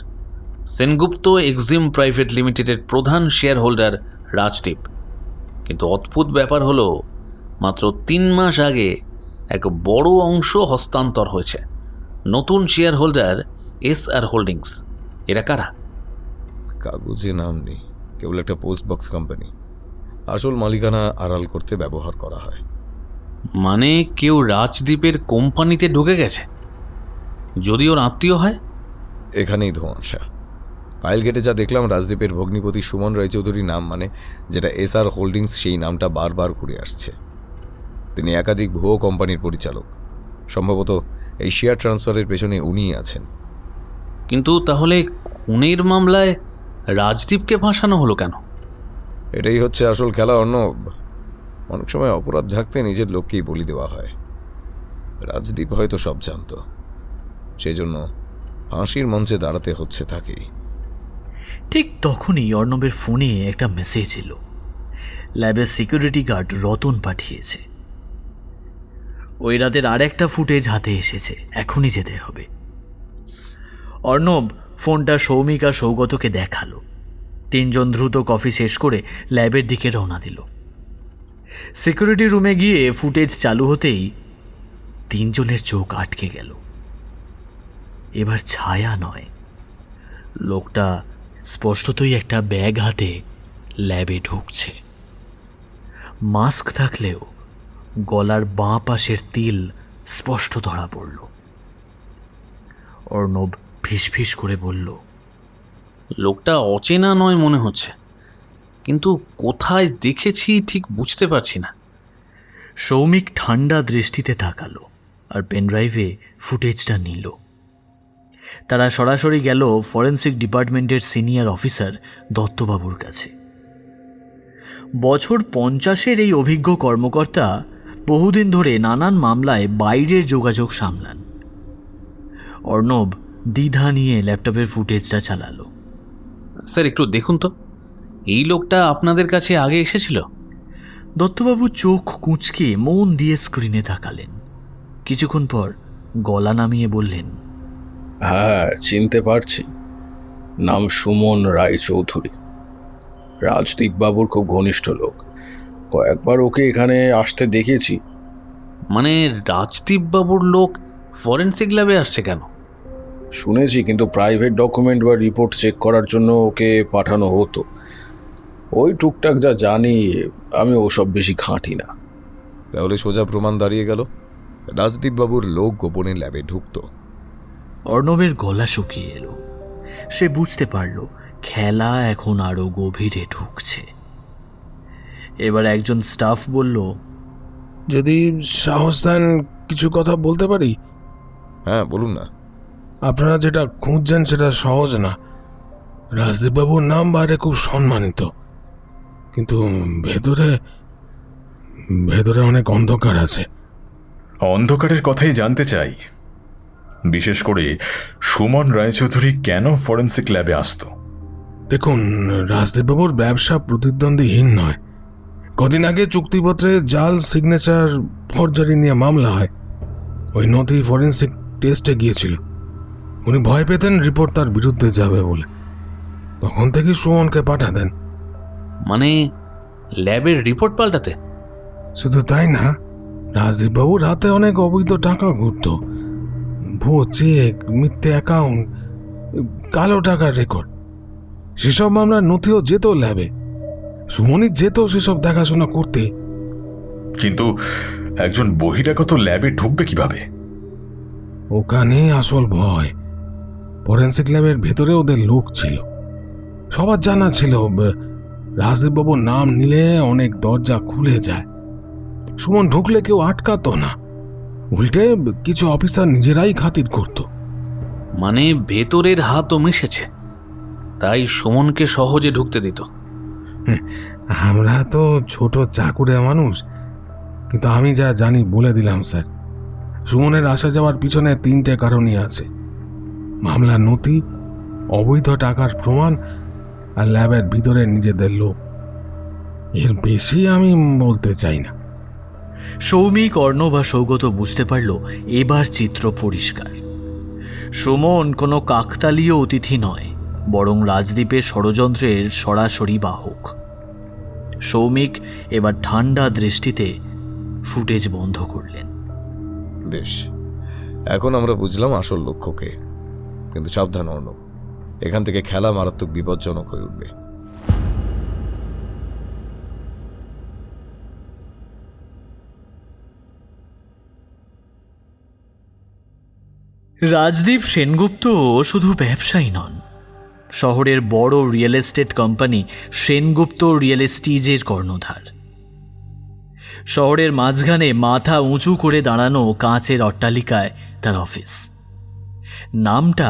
F: সেনগুপ্ত এক্সিম প্রাইভেট লিমিটেডের প্রধান শেয়ার হোল্ডার রাজদীপ। কিন্তু অদ্ভুত ব্যাপার হলো, মাত্র 3 মাস আগে এক বড় অংশ হস্তান্তর হয়েছে। নতুন শেয়ার হোল্ডার SR হোল্ডিংস। এরা কারা?
K: কাগজে নাম নেই, কেবল একটা পোস্ট বক্স কোম্পানি। আসল মালিকানা আড়াল করতে ব্যবহার করা হয়।
F: মানে কেউ রাজদীপের কোম্পানিতে ঢুকে গেছে, যদি ওর আত্মীয় হয়?
K: এখানেই ধোঁয়াশা। ফাইল ঘেটে যা দেখলাম, রাজদীপের ভগ্নিপতি সুমন রায়চৌধুরীর নাম, মানে যেটা SR হোল্ডিংস, সেই নামটা বারবার ঘুরে আসছে। তিনি একাধিক ভুয়ো কোম্পানির পরিচালক। সম্ভবত এই শেয়ার ট্রান্সফারের পেছনে উনিই আছেন।
F: কিন্তু তাহলে খুনের মামলায় রাজদীপকে ফাঁসানো হলো কেন?
K: এটাই হচ্ছে আসল খেলা, অর্ণব। অনেক সময় অপরাধ ঢাকতে নিজের লোককেই বলি দেওয়া হয়। রাজদীপ হয়তো সব জানত, সেই জন্য ফাঁসির মঞ্চে দাঁড়াতে হচ্ছে তাকেই।
C: ঠিক তখনই অর্ণবের ফোনে একটা মেসেজ এলো। ল্যাবের সিকিউরিটি গার্ড রতন পাঠিয়েছে। ওই রাতের আরেকটা ফুটেজ হাতে এসেছে, এখনই যেতে হবে। অর্ণব ফোনটা সৌমিক আর সৌগতকে দেখালো। তিনজন দ্রুত কফি শেষ করে ল্যাবের দিকে রওনা দিল। সিকিউরিটি রুমে গিয়ে ফুটেজ চালু হতেই তিনজনের চোখ আটকে গেল। এবার ছায়া নয়, লোকটা স্পষ্টতই একটা ব্যাগ হাতে ল্যাবে ঢুকছে। মাস্ক থাকলেও গলার বাঁ পাশের তিল স্পষ্ট ধরা পড়ল। অর্ণব ফিসফিস করে বলল,
F: লোকটা অচেনা নয় মনে হচ্ছে, কিন্তু কোথায় দেখেছি ঠিক বুঝতে পারছি না।
C: সৌমিক ঠান্ডা দৃষ্টিতে তাকালো আর পেনড্রাইভে ফুটেজটা নিল। তারা সরাসরি গেল ফরেন্সিক ডিপার্টমেন্টের সিনিয়র অফিসার দত্তবাবুর কাছে। বছর 50-এর এই অভিজ্ঞ কর্মকর্তা বহুদিন ধরে নানান মামলায় বাইরের যোগাযোগ সামলান। অর্ণব দ্বিধা নিয়ে ল্যাপটপের ফুটেজটা চালালো।
F: স্যার একটু দেখুন তো, এই লোকটা আপনাদের কাছে আগে এসেছিল?
C: দত্তবাবু চোখ কুঁচকে মন দিয়ে স্ক্রিনে তাকালেন। কিছুক্ষণ পর গলা নামিয়ে বললেন,
J: হ্যাঁ, চিনতে পারছি। নাম সুমন রায়চৌধুরী। রাজদীপ বাবুর খুব ঘনিষ্ঠ লোক। কয়েকবার ওকে এখানে আসতে দেখেছি।
F: মানে রাজদীপ বাবুর লোক ফরেন্সিক ল্যাবে আসছে কেন?
J: শুনেছি, কিন্তু প্রাইভেট ডকুমেন্ট বা রিপোর্ট চেক করার জন্য ওকে পাঠানো হতো। ওই টুকটাক যা জানি, আমি ওসব বেশি ঘাঁটি না।
K: তাহলে সোজা প্রমাণ দাঁড়িয়ে গেল, রাজদীপ বাবুর লোক গোপনে ল্যাবে ঢুকতো।
C: অর্ণবের গলা শুকিয়ে এলো। সে বুঝতে পারল খেলা এখন আরো গভীরে ঢুকছে। এবার একজন স্টাফ বলল,
D: যদি সাহস দেন কিছু কথা বলতে পারি।
K: হ্যাঁ, বলুন না।
D: আপনারা যেটা খুঁজছেন সেটা সহজ না। রাজদীপবাবুর নাম বাইরে খুব সম্মানিত, কিন্তু ভেতরে ভেতরে অনেক অন্ধকার আছে।
M: অন্ধকারের কথাই জানতে চাই, বিশেষ করে সুমন রায়চৌধুরী কেন ফরেন্সিক ল্যাবে আসতো?
D: দেখুন, রাজদীপবাবুর ব্যবসা প্রতিদ্বন্দ্বীহীন নয়। কদিন আগে চুক্তিপত্রে জাল সিগনেচার ফরজারি নিয়ে মামলা হয়। ওই নথি ফরেন্সিক টেস্টে গিয়েছিল। উনি ভয় পেতেন রিপোর্ট তার বিরুদ্ধে যাবে বলে। তখন থেকে সুমনকে পাঠাতেন।
F: মানে ল্যাবের রিপোর্ট পাল্টাতে?
D: শুধু তাই না, রাজদীপবাবুর হাতে অনেক অবৈধ টাকা ঘুরত। ভুয়ো চেক, মিথ্যে অ্যাকাউন্ট, কালো টাকার রেকর্ড। সেসব মামলার নথিও যেত ল্যাবে। সুমনই যেত সেসব দেখাশোনা করতে।
M: কিন্তু একজন বহিরাগত ল্যাবে ঢুকবে কিভাবে?
D: ওখানেই আসল ভয়। ফরেন্সিক ল্যাবের ভেতরে ওদের লোক ছিল। সবার জানা ছিল রাজদীপবাবুর নাম নিলে অনেক দরজা খুলে যায়। সুমন ঢুকলে কেউ আটকাতো না, উল্টে কিছু অফিসার নিজেরাই খাতির করত।
F: মানে ভেতরের হাতও মিশেছে, তাই সুমনকে সহজে ঢুকতে দিত।
D: আমরা তো ছোট চাকুরে মানুষ, কিন্তু আমি যা জানি বলে দিলাম স্যার। সুমনের আসা যাওয়ার পিছনে 3টে কারণই আছে: মামলার নথি, অবৈধ টাকার প্রমাণ, আর ল্যাবের ভিতরে নিজেদের লোক। এর বেশি আমি বলতে চাই না।
C: সৌমিক, অর্ণব বা সৌগত বুঝতে পারল এবার চিত্র পরিষ্কার। সুমন কোনো কাকতালীয় অতিথি নয়, বরং রাজদীপের ষড়যন্ত্রের সরাসরি বাহক। সৌমিক এবার ঠান্ডা দৃষ্টিতে ফুটেজ বন্ধ করলেন।
K: বেশ, এখন আমরা বুঝলাম আসল লক্ষ্যকে। কিন্তু সাবধান অর্ণব, এখান থেকে খেলা মারাত্মক বিপজ্জনক হয়ে উঠবে।
C: রাজদীপ সেনগুপ্ত শুধু ব্যবসায়ী নন, শহরের বড় real estate company Sengupta real এস্টেটের কর্ণধার। শহরের মাঝখানে মাথা উঁচু করে দাঁড়ানো কাঁচের অট্টালিকায় তার অফিস। নামটা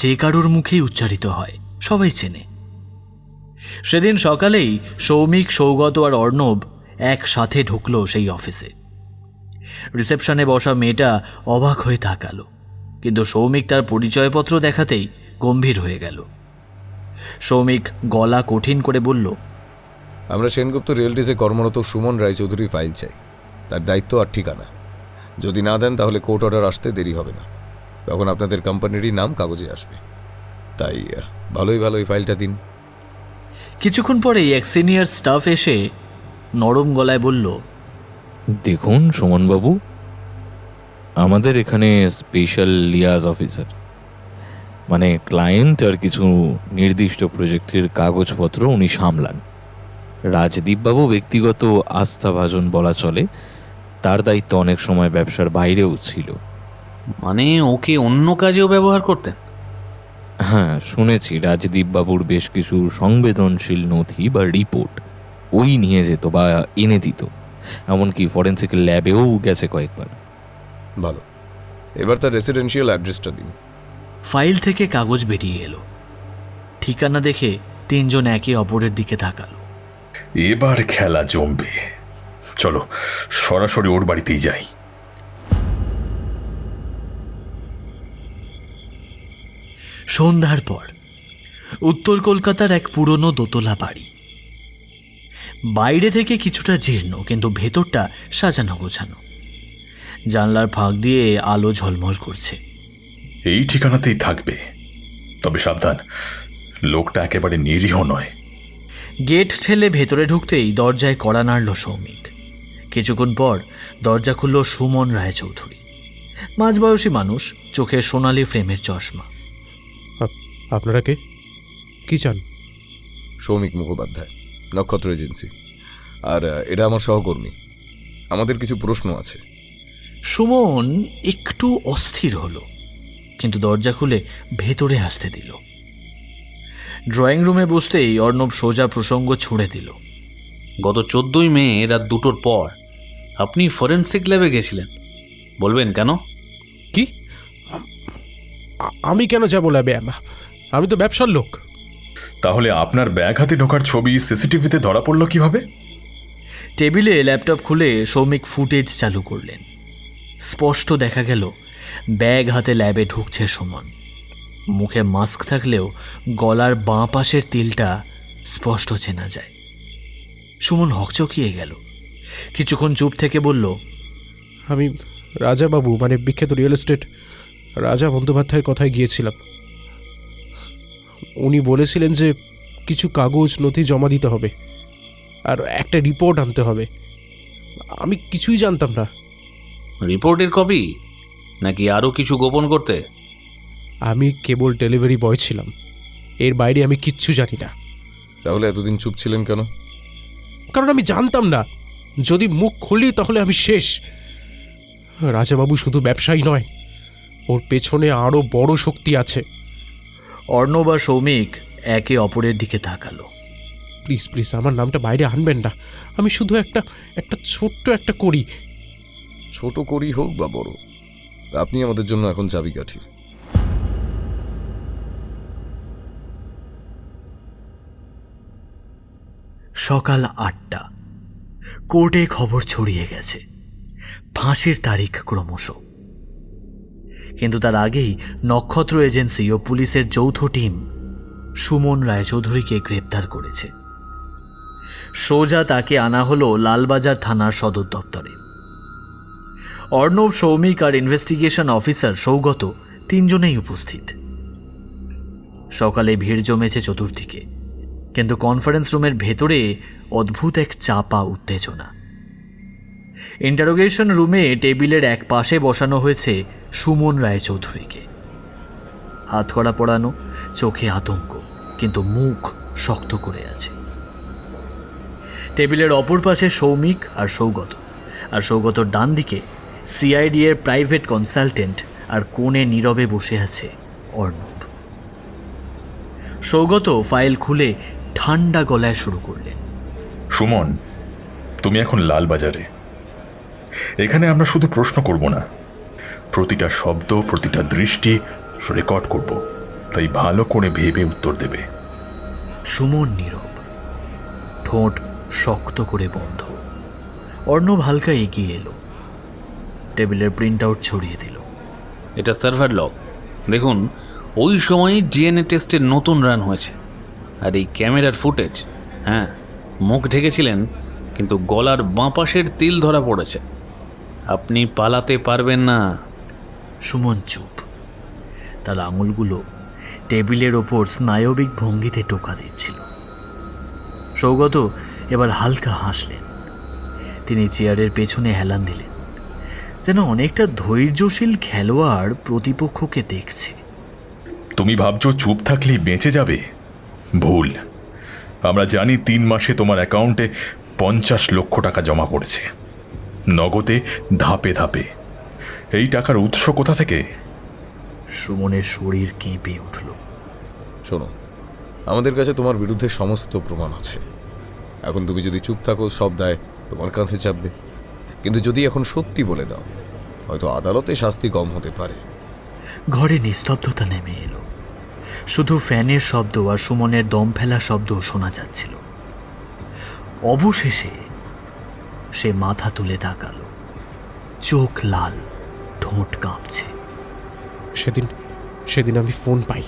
C: যে কারোর মুখেই উচ্চারিত হয়, সবাই চেনে। সেদিন সকালেই সৌমিক, সৌগত আর অর্ণব একসাথে ঢুকলো সেই অফিসে। রিসেপশনে বসা মেয়েটা অবাক হয়ে তাকালো, কিন্তু সৌমিক তার পরিচয়পত্র দেখাতেই গম্ভীর হয়ে গেল। সৌমিক গলা কঠিন করে বলল,
K: আমরা সেনগুপ্ত রিয়েলটিজে কর্মরত সুমন রায়চৌধুরী ফাইল চাই, তার দায়িত্ব আর ঠিকানা। যদি না দেন তাহলে কোর্ট অর্ডার আসতে দেরি হবে না, তখন আপনাদের কোম্পানিরই নাম কাগজে আসবে। তাই ভালোই ভালো এই ফাইলটা দিন।
C: কিছুক্ষণ পরেই এক সিনিয়র স্টাফ এসে নরম গলায় বলল,
E: দেখুন সুমনবাবু, আমাদের এখানে স্পেশাল লিয়াজ অফিসার, মানে ক্লায়েন্ট আর কিছু নির্দিষ্ট প্রজেক্টের কাগজপত্র উনি সামলান। রাজদীপবাবু ব্যক্তিগত আস্থাভাজন বলা চলে, তার দায়িত্ব অনেক সময় ব্যবসার বাইরেও ছিল।
F: মানে ওকে অন্য কাজেও ব্যবহার করতেন?
E: হ্যাঁ, শুনেছি রাজদীপবাবুর বেশ কিছু সংবেদনশীল নথি বা রিপোর্ট ওই নিয়ে যেত বা এনে দিত, এমনকি ফরেন্সিক ল্যাবেও গেছে কয়েকবার।
K: ভালো, এবার তার রেসিডেন্সিয়াল অ্যাড্রেসটা দিন।
C: ফাইল থেকে কাগজ বেরিয়ে এলো। ঠিকানা দেখে তিনজন একে অপরের দিকে তাকালো।
M: এবার খেলা জমবে। চলো সরাসরি ওর বাড়িতেই যাই।
C: সন্ধ্যার পর উত্তর কলকাতার এক পুরনো দোতলা বাড়ি। বাইরে থেকে কিছুটা জীর্ণ, কিন্তু ভেতরটা সাজানো গোছানো। জানলার ফাঁক দিয়ে আলো ঝলমল করছে।
M: এই ঠিকানাতেই থাকবে, তবে সাবধান, লোকটা একেবারে নিরীহ নয়।
C: গেট ঠেলে ভেতরে ঢুকতেই দরজায় কড়া নাড়ল সৌমিক। কিছুক্ষণ পর দরজা খুলল সুমন রায়চৌধুরী। মাঝবয়সী মানুষ, চোখের সোনালি ফ্রেমের চশমা।
N: আপনারা কে? কি চান?
K: সৌমিক মুখোপাধ্যায়, নক্ষত্র এজেন্সি। আর এটা আমার সহকর্মী। আমাদের কিছু প্রশ্ন আছে।
C: সুমন একটু অস্থির হলো, কিন্তু দরজা খুলে ভেতরে আসতে দিল। ড্রয়িং রুমে বসতেই অর্ণব সোজা প্রসঙ্গ ছুঁড়ে দিল।
F: গত 14ই মে রাত 2টোর পর আপনি ফরেনসিক ল্যাবে গেছিলেন, বলবেন কেন?
N: কি? আমি কেন যাবো ল্যাবে? আমি তো ব্যবসার লোক।
M: তাহলে আপনার ব্যাগ হাতে ঢোকার ছবি সিসিটিভিতে ধরা পড়ল কিভাবে?
C: টেবিলে ল্যাপটপ খুলে সৌমিক ফুটেজ চালু করলেন। স্পষ্ট দেখা গেল ব্যাগ হাতে ল্যাবে ঢুকছে সুমন। মুখে মাস্ক থাকলেও গলার বাঁ পাশের তিলটা স্পষ্ট চেনা যায়। সুমন হকচকিয়ে গেল। কিছুক্ষণ চুপ থেকে বলল,
N: আমি রাজাবাবু, মানে বিখ্যাত রিয়েল এস্টেট রাজা বন্দ্যোপাধ্যায়ের কথায় গিয়েছিলাম। উনি বলেছিলেন যে কিছু কাগজ নথি জমা দিতে হবে আর একটা রিপোর্ট আনতে হবে। আমি কিছুই জানতাম না।
F: রিপোর্টের কপি নাকি আরও কিছু গোপন করতে?
N: আমি কেবল ডেলিভারি বয় ছিলাম, এর বাইরে আমি কিচ্ছু জানি না।
K: তাহলে এতদিন চুপ ছিলেন কেন?
N: কারণ আমি জানতাম না, যদি মুখ খুলি তাহলে আমি শেষ। রাজাবাবু শুধু ব্যবসায়ী নয়, ওর পেছনে আরও বড় শক্তি আছে।
C: অর্ণব আর সৌমিক একে অপরের দিকে তাকালো।
N: প্লিজ প্লিজ আমার নামটা বাইরে আনবেন না। আমি শুধু একটা ছোট্ট একটা করি।
K: ছোট করি হোক বা বড়, আপনি আমাদের জন্য এখন চাবিকাঠি।
C: সকাল 8টা। কোর্টে খবর ছড়িয়ে গেছে, ফাঁসির তারিখ ক্রমশ। কিন্তু তার আগেই নক্ষত্র এজেন্সি ও পুলিশের যৌথ টিম সুমন রায়চৌধুরীকে গ্রেপ্তার করেছে। সোজা তাকে আনা হলো লালবাজার থানার সদর দপ্তরে। অর্ণব, সৌমিক আর ইনভেস্টিগেশন অফিসার সৌগত তিনজনেই উপস্থিত। সকালে ভিড় জমেছে চতুর্দিকে, কিন্তু কনফারেন্স রুমের ভেতরে অদ্ভুত এক চাপা উত্তেজনা। ইন্টারোগেশন রুমে টেবিলের এক পাশে বসানো হয়েছে সুমন রায়চৌধুরীকে। হাত কড়া পড়ানো, চোখে আতঙ্ক, কিন্তু মুখ শক্ত করে আছে। টেবিলের অপর পাশে সৌমিক আর সৌগত, আর সৌগতর ডান দিকে সিআইডি এর প্রাইভেট কনসালটেন্ট, আর কোণে নীরবে বসে আছে অর্ণব। সৌগত ফাইল খুলে ঠান্ডা গলায় শুরু করলেন।
M: সুমন, তুমি এখন লালবাজারে। এখানে আমরা শুধু প্রশ্ন করব না, প্রতিটা শব্দ, প্রতিটা দৃষ্টি রেকর্ড করব, তাই ভালো করে ভেবে উত্তর দেবে।
C: সুমন নীরব, ঠোঁট শক্ত করে বন্ধ। অর্ণব হালকা এগিয়ে এলো, টেবিলের প্রিন্ট আউট ছড়িয়ে দিল।
F: এটা সার্ভার লগ, দেখুন ওই সময়ই ডিএনএ টেস্টের নতুন রান হয়েছে। আর এই ক্যামেরার ফুটেজ, হ্যাঁ মুখ ঢেকেছিলেন, কিন্তু গলার বাঁ পাশের তিল ধরা পড়েছে। আপনি পালাতে পারবেন না।
C: সুমন চুপ, তার আঙুলগুলো টেবিলের ওপর স্নায়বিক ভঙ্গিতে টোকা দিচ্ছিল। সৌগত এবার হালকা হাসলেন। তিনি চেয়ারের পেছনে হেলান দিলেন, যেন অনেকটা ধৈর্যশীল খেলোয়াড় প্রতিপক্ষকে দেখছে।
M: তুমি ভাবছো চুপ থাকলেই বেঁচে যাবে? ভুল। আমরা জানি 3 মাসে তোমার অ্যাকাউন্টে 50 লক্ষ টাকা জমা পড়েছে, নগদে, ধাপে ধাপে। এই টাকার উৎস কোথা থেকে?
C: সুমনের শরীর কেঁপে উঠল।
K: শোনো, আমাদের কাছে তোমার বিরুদ্ধে সমস্ত প্রমাণ আছে। এখন তুমি যদি চুপ থাকো, সব দায় তোমার কাঁধে চাপবে। কিন্তু যদি এখন সত্যি বলে দাও, হয়তো আদালতে শাস্তি কম হতে পারে।
C: ঘরে নিস্তব্ধতা নেমে এলো। শুধু ফ্যানের শব্দ আর সুমনের দম ফেলা শব্দ শোনা যাচ্ছিল। অবশেষে সে মাথা তুলে তাকালো, চোখ লাল, ঠোঁট কাঁপছে।
N: সেদিন আমি ফোন পাই,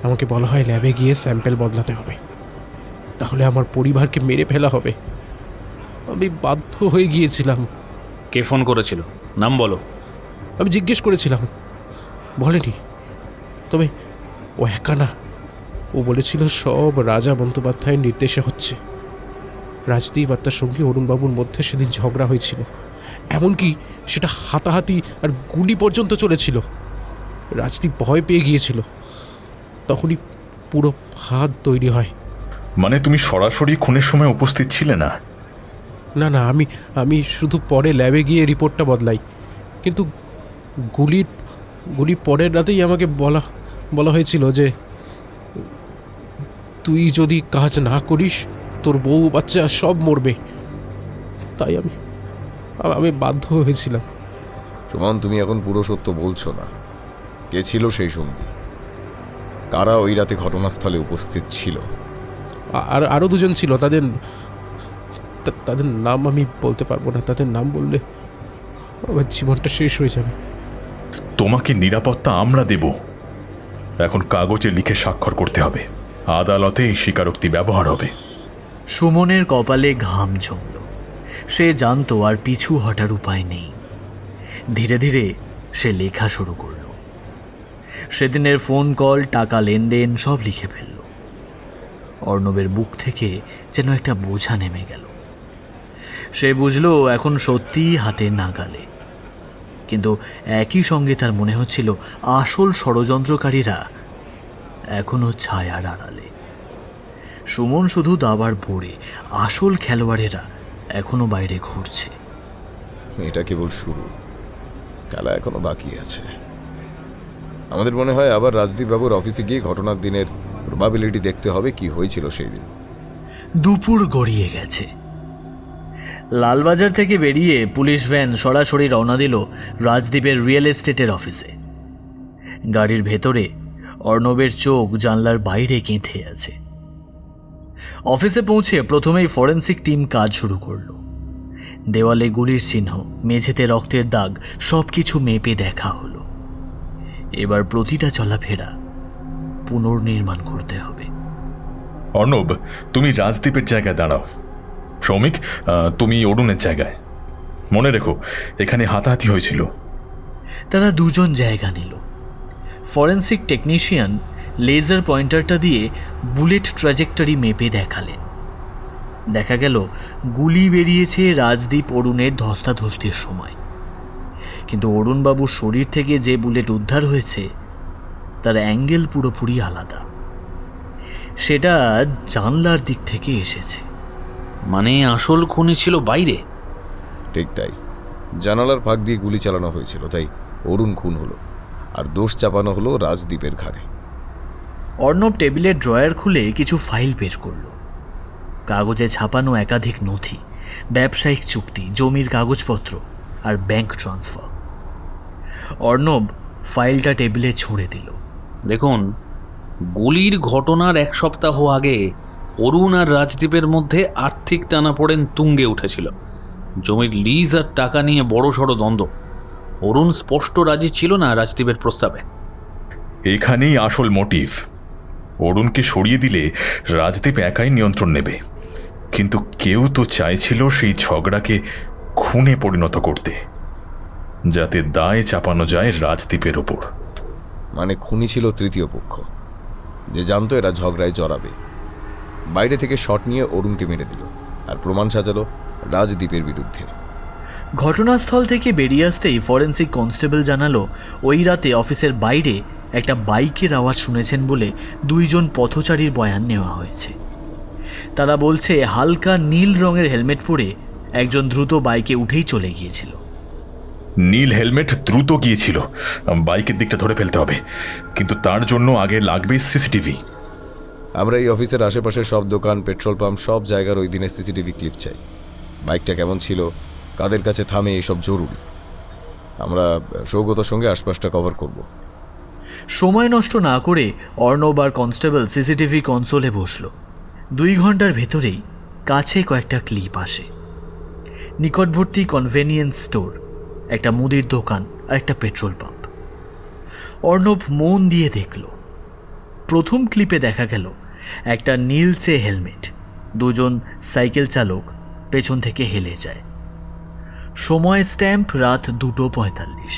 N: আমাকে বলা হয় ল্যাবে গিয়ে স্যাম্পেল বদলাতে হবে, তাহলে আমার পরিবারকে মেরে ফেলা হবে। আমি বাধ্য হয়ে গিয়েছিলাম।
F: কে ফোন করেছিল? নাম বলো।
N: আমি জিজ্ঞেস করেছিলাম, বলেনি। তবে ও একা না, ও বলেছিল সব রাজা বন্দ্যোপাধ্যায়ের নির্দেশে হচ্ছে। রাজদীপ আর তার সঙ্গে অরুণবাবুর মধ্যে সেদিন ঝগড়া হয়েছিল, এমনকি সেটা হাতাহাতি আর গুলি পর্যন্ত চলেছিল। রাজদীপ ভয় পেয়ে গিয়েছিল, তখনই পুরো ফাঁদ তৈরি হয়।
M: মানে তুমি সরাসরি খুনের সময় উপস্থিত ছিলে না?
N: না, আমি শুধু পরে ল্যাবে গিয়ে রিপোর্টটা বদলাই। কিন্তু গুলির পরের রাতেই আমাকে বলা হয়েছিল যে তুই যদি কাজ না করিস তোর বউ বাচ্চা সব মরবে। তাই আমি বাধ্য হয়েছিলাম।
K: সুমন, তুমি এখন পুরো সত্য বলছো না। কে ছিল সেই সঙ্গী? কারা ওই রাতে ঘটনাস্থলে উপস্থিত ছিল?
N: আর আরও দুজন ছিল, তাদের নাম আমি বলতে পারবো না। তাদের নাম বললে আমার জীবনটা শেষ হয়ে যাবে।
M: তোমাকে নিরাপত্তা আমরা দেব। এখন কাগজে লিখে স্বাক্ষর করতে হবে, আদালতে এই স্বীকারোক্তি ব্যবহার হবে।
C: সুমনের কপালে ঘাম জমল। সে জানতো আর পিছু হটার উপায় নেই। ধীরে ধীরে সে লেখা শুরু করল। সেদিনের ফোন কল, টাকা লেনদেন সব লিখে ফেলল। অর্ণবের বুক থেকে যেন একটা বোঝা নেমে গেল। সে বুঝল এখন সত্যিই হাতের নাগালে। কিন্তু একই সঙ্গে তার মনে হচ্ছিল আসল ষড়যন্ত্রকারীরা এখনো ছায়ার আড়ালে। সুমন শুধু দাবার বোর্ডে, আসল খেলোয়াড়েরা এখনো বাইরে ঘুরছে।
K: এটা কেবল শুরু, খেলা এখনো বাকি আছে। আমাদের মনে হয় আবার রাজদীপ বাবুর অফিসে গিয়ে ঘটনার দিনের প্রবাবিলিটি দেখতে হবে কি হয়েছিল সেই দিন।
C: দুপুর গড়িয়ে গেছে। লালবাজার থেকে বেরিয়ে পুলিশ ভ্যান সরাসরি রওনা দিল রাজদীপের রিয়েল এস্টেটের অফিসে। গাড়ির ভেতরে অর্ণবের চোখ জানলার বাইরে গেঁথে আছে। অফিসে পৌঁছে প্রথমেই ফরেন্সিক টিম কাজ শুরু করল। দেওয়ালে গুলির চিহ্ন, মেঝেতে রক্তের দাগ সব কিছু মেপে দেখা হলো। এবার প্রতিটা চলাফেরা পুনর্নির্মাণ করতে হবে।
M: অর্ণব, তুমি রাজদীপের জায়গায় দাঁড়াও। সৌমিক, তুমি অরুণের জায়গায়। মনে রেখো, এখানে হাতাহাতি হয়েছিল।
C: তারা দুজন জায়গা নিল। ফরেন্সিক টেকনিশিয়ান লেজার পয়েন্টারটা দিয়ে বুলেট ট্র্যাজেক্টরি মেপে দেখালেন। দেখা গেল গুলি বেরিয়েছে রাজদীপ অরুণের ধস্তাধস্তির সময়। কিন্তু অরুণবাবুর শরীর থেকে যে বুলেট উদ্ধার হয়েছে তার অ্যাঙ্গেল পুরোপুরি আলাদা। সেটা জানলার দিক থেকে এসেছে।
F: মানে আসল খুনি ছিল বাইরে?
K: ঠিক তাই, জানালার ফাঁক দিয়ে গুলি চালানো হয়েছিল, তাই অরুণ খুন হলো আর দোষ চাপানো হলো রাজদীপের ঘাড়ে।
C: অর্ণব টেবিলের ড্রয়ার খুলে কিছু ফাইল বের করল। কাগজে ছাপানো একাধিক নথি, ব্যবসায়িক চুক্তি, জমির কাগজপত্র আর ব্যাংক ট্রান্সফার। অর্ণব ফাইলটা টেবিলে ছুঁড়ে দিল।
F: দেখুন, গুলির ঘটনার এক সপ্তাহ আগে অরুণ আর রাজদীপের মধ্যে আর্থিক টানাপোড়েন তুঙ্গে উঠেছিল। জমির লিজ আর টাকা নিয়ে বড়সড় দ্বন্দ্ব। অরুণ স্পষ্ট রাজি ছিল না রাজদীপের প্রস্তাবে।
M: এখানেই আসল মোটিভ। অরুণকে সরিয়ে দিলে রাজদীপ একাই নিয়ন্ত্রণ নেবে, কিন্তু কেউ তো চাইছিল সেই ঝগড়াকে খুনে পরিণত করতে, যাতে দায় চাপানো যায় রাজদীপের ওপর।
K: মানে খুনি ছিল তৃতীয় পক্ষ, যে জানতো এরা ঝগড়ায় জড়াবে। বাইরে থেকে শট নিয়ে অরুণকে মেরে দিল আর প্রমাণ সাজালো রাজদীপের বিরুদ্ধে।
C: ঘটনাস্থল থেকে বেরিয়ে আসতেই ফরেন্সিক কনস্টেবল জানালো ওই রাতে অফিসের বাইরে একটা বাইকের আওয়াজ শুনেছেন বলে দুইজন পথচারীর বয়ান নেওয়া হয়েছে। তারা বলছে হালকা নীল রঙের হেলমেট পরে একজন দ্রুত বাইকে উঠেই চলে গিয়েছিল।
M: নীল হেলমেট দ্রুত গিয়েছিল, বাইকের দিকটা ধরে ফেলতে হবে, কিন্তু তার জন্য আগে লাগবে সিসিটিভি।
K: আমরা এই অফিসের আশেপাশে সব দোকান, পেট্রোল পাম্প, সব জায়গার ওই দিনের সিসিটিভি ক্লিপ চাই। বাইকটা কেমন ছিল, কাদের কাছে থামে, এসব জরুরি। আমরা সৌগতর সঙ্গে আশপাশটা কভার করব।
C: সময় নষ্ট না করে অর্ণব আর কনস্টেবল সিসিটিভি কনসোলে বসল। 2 ঘন্টার ভেতরেই কাছে কয়েকটা ক্লিপ আসে। নিকটবর্তী কনভেনিয়েন্স স্টোর, একটা মুদির দোকান আর একটা পেট্রোল পাম্প। অর্ণব মন দিয়ে দেখল। প্রথম ক্লিপে দেখা গেল একটা নীলচে হেলমেট, দুজন সাইকেল চালক পেছন থেকে হেলে যায়। সময় স্ট্যাম্প রাত 2:45।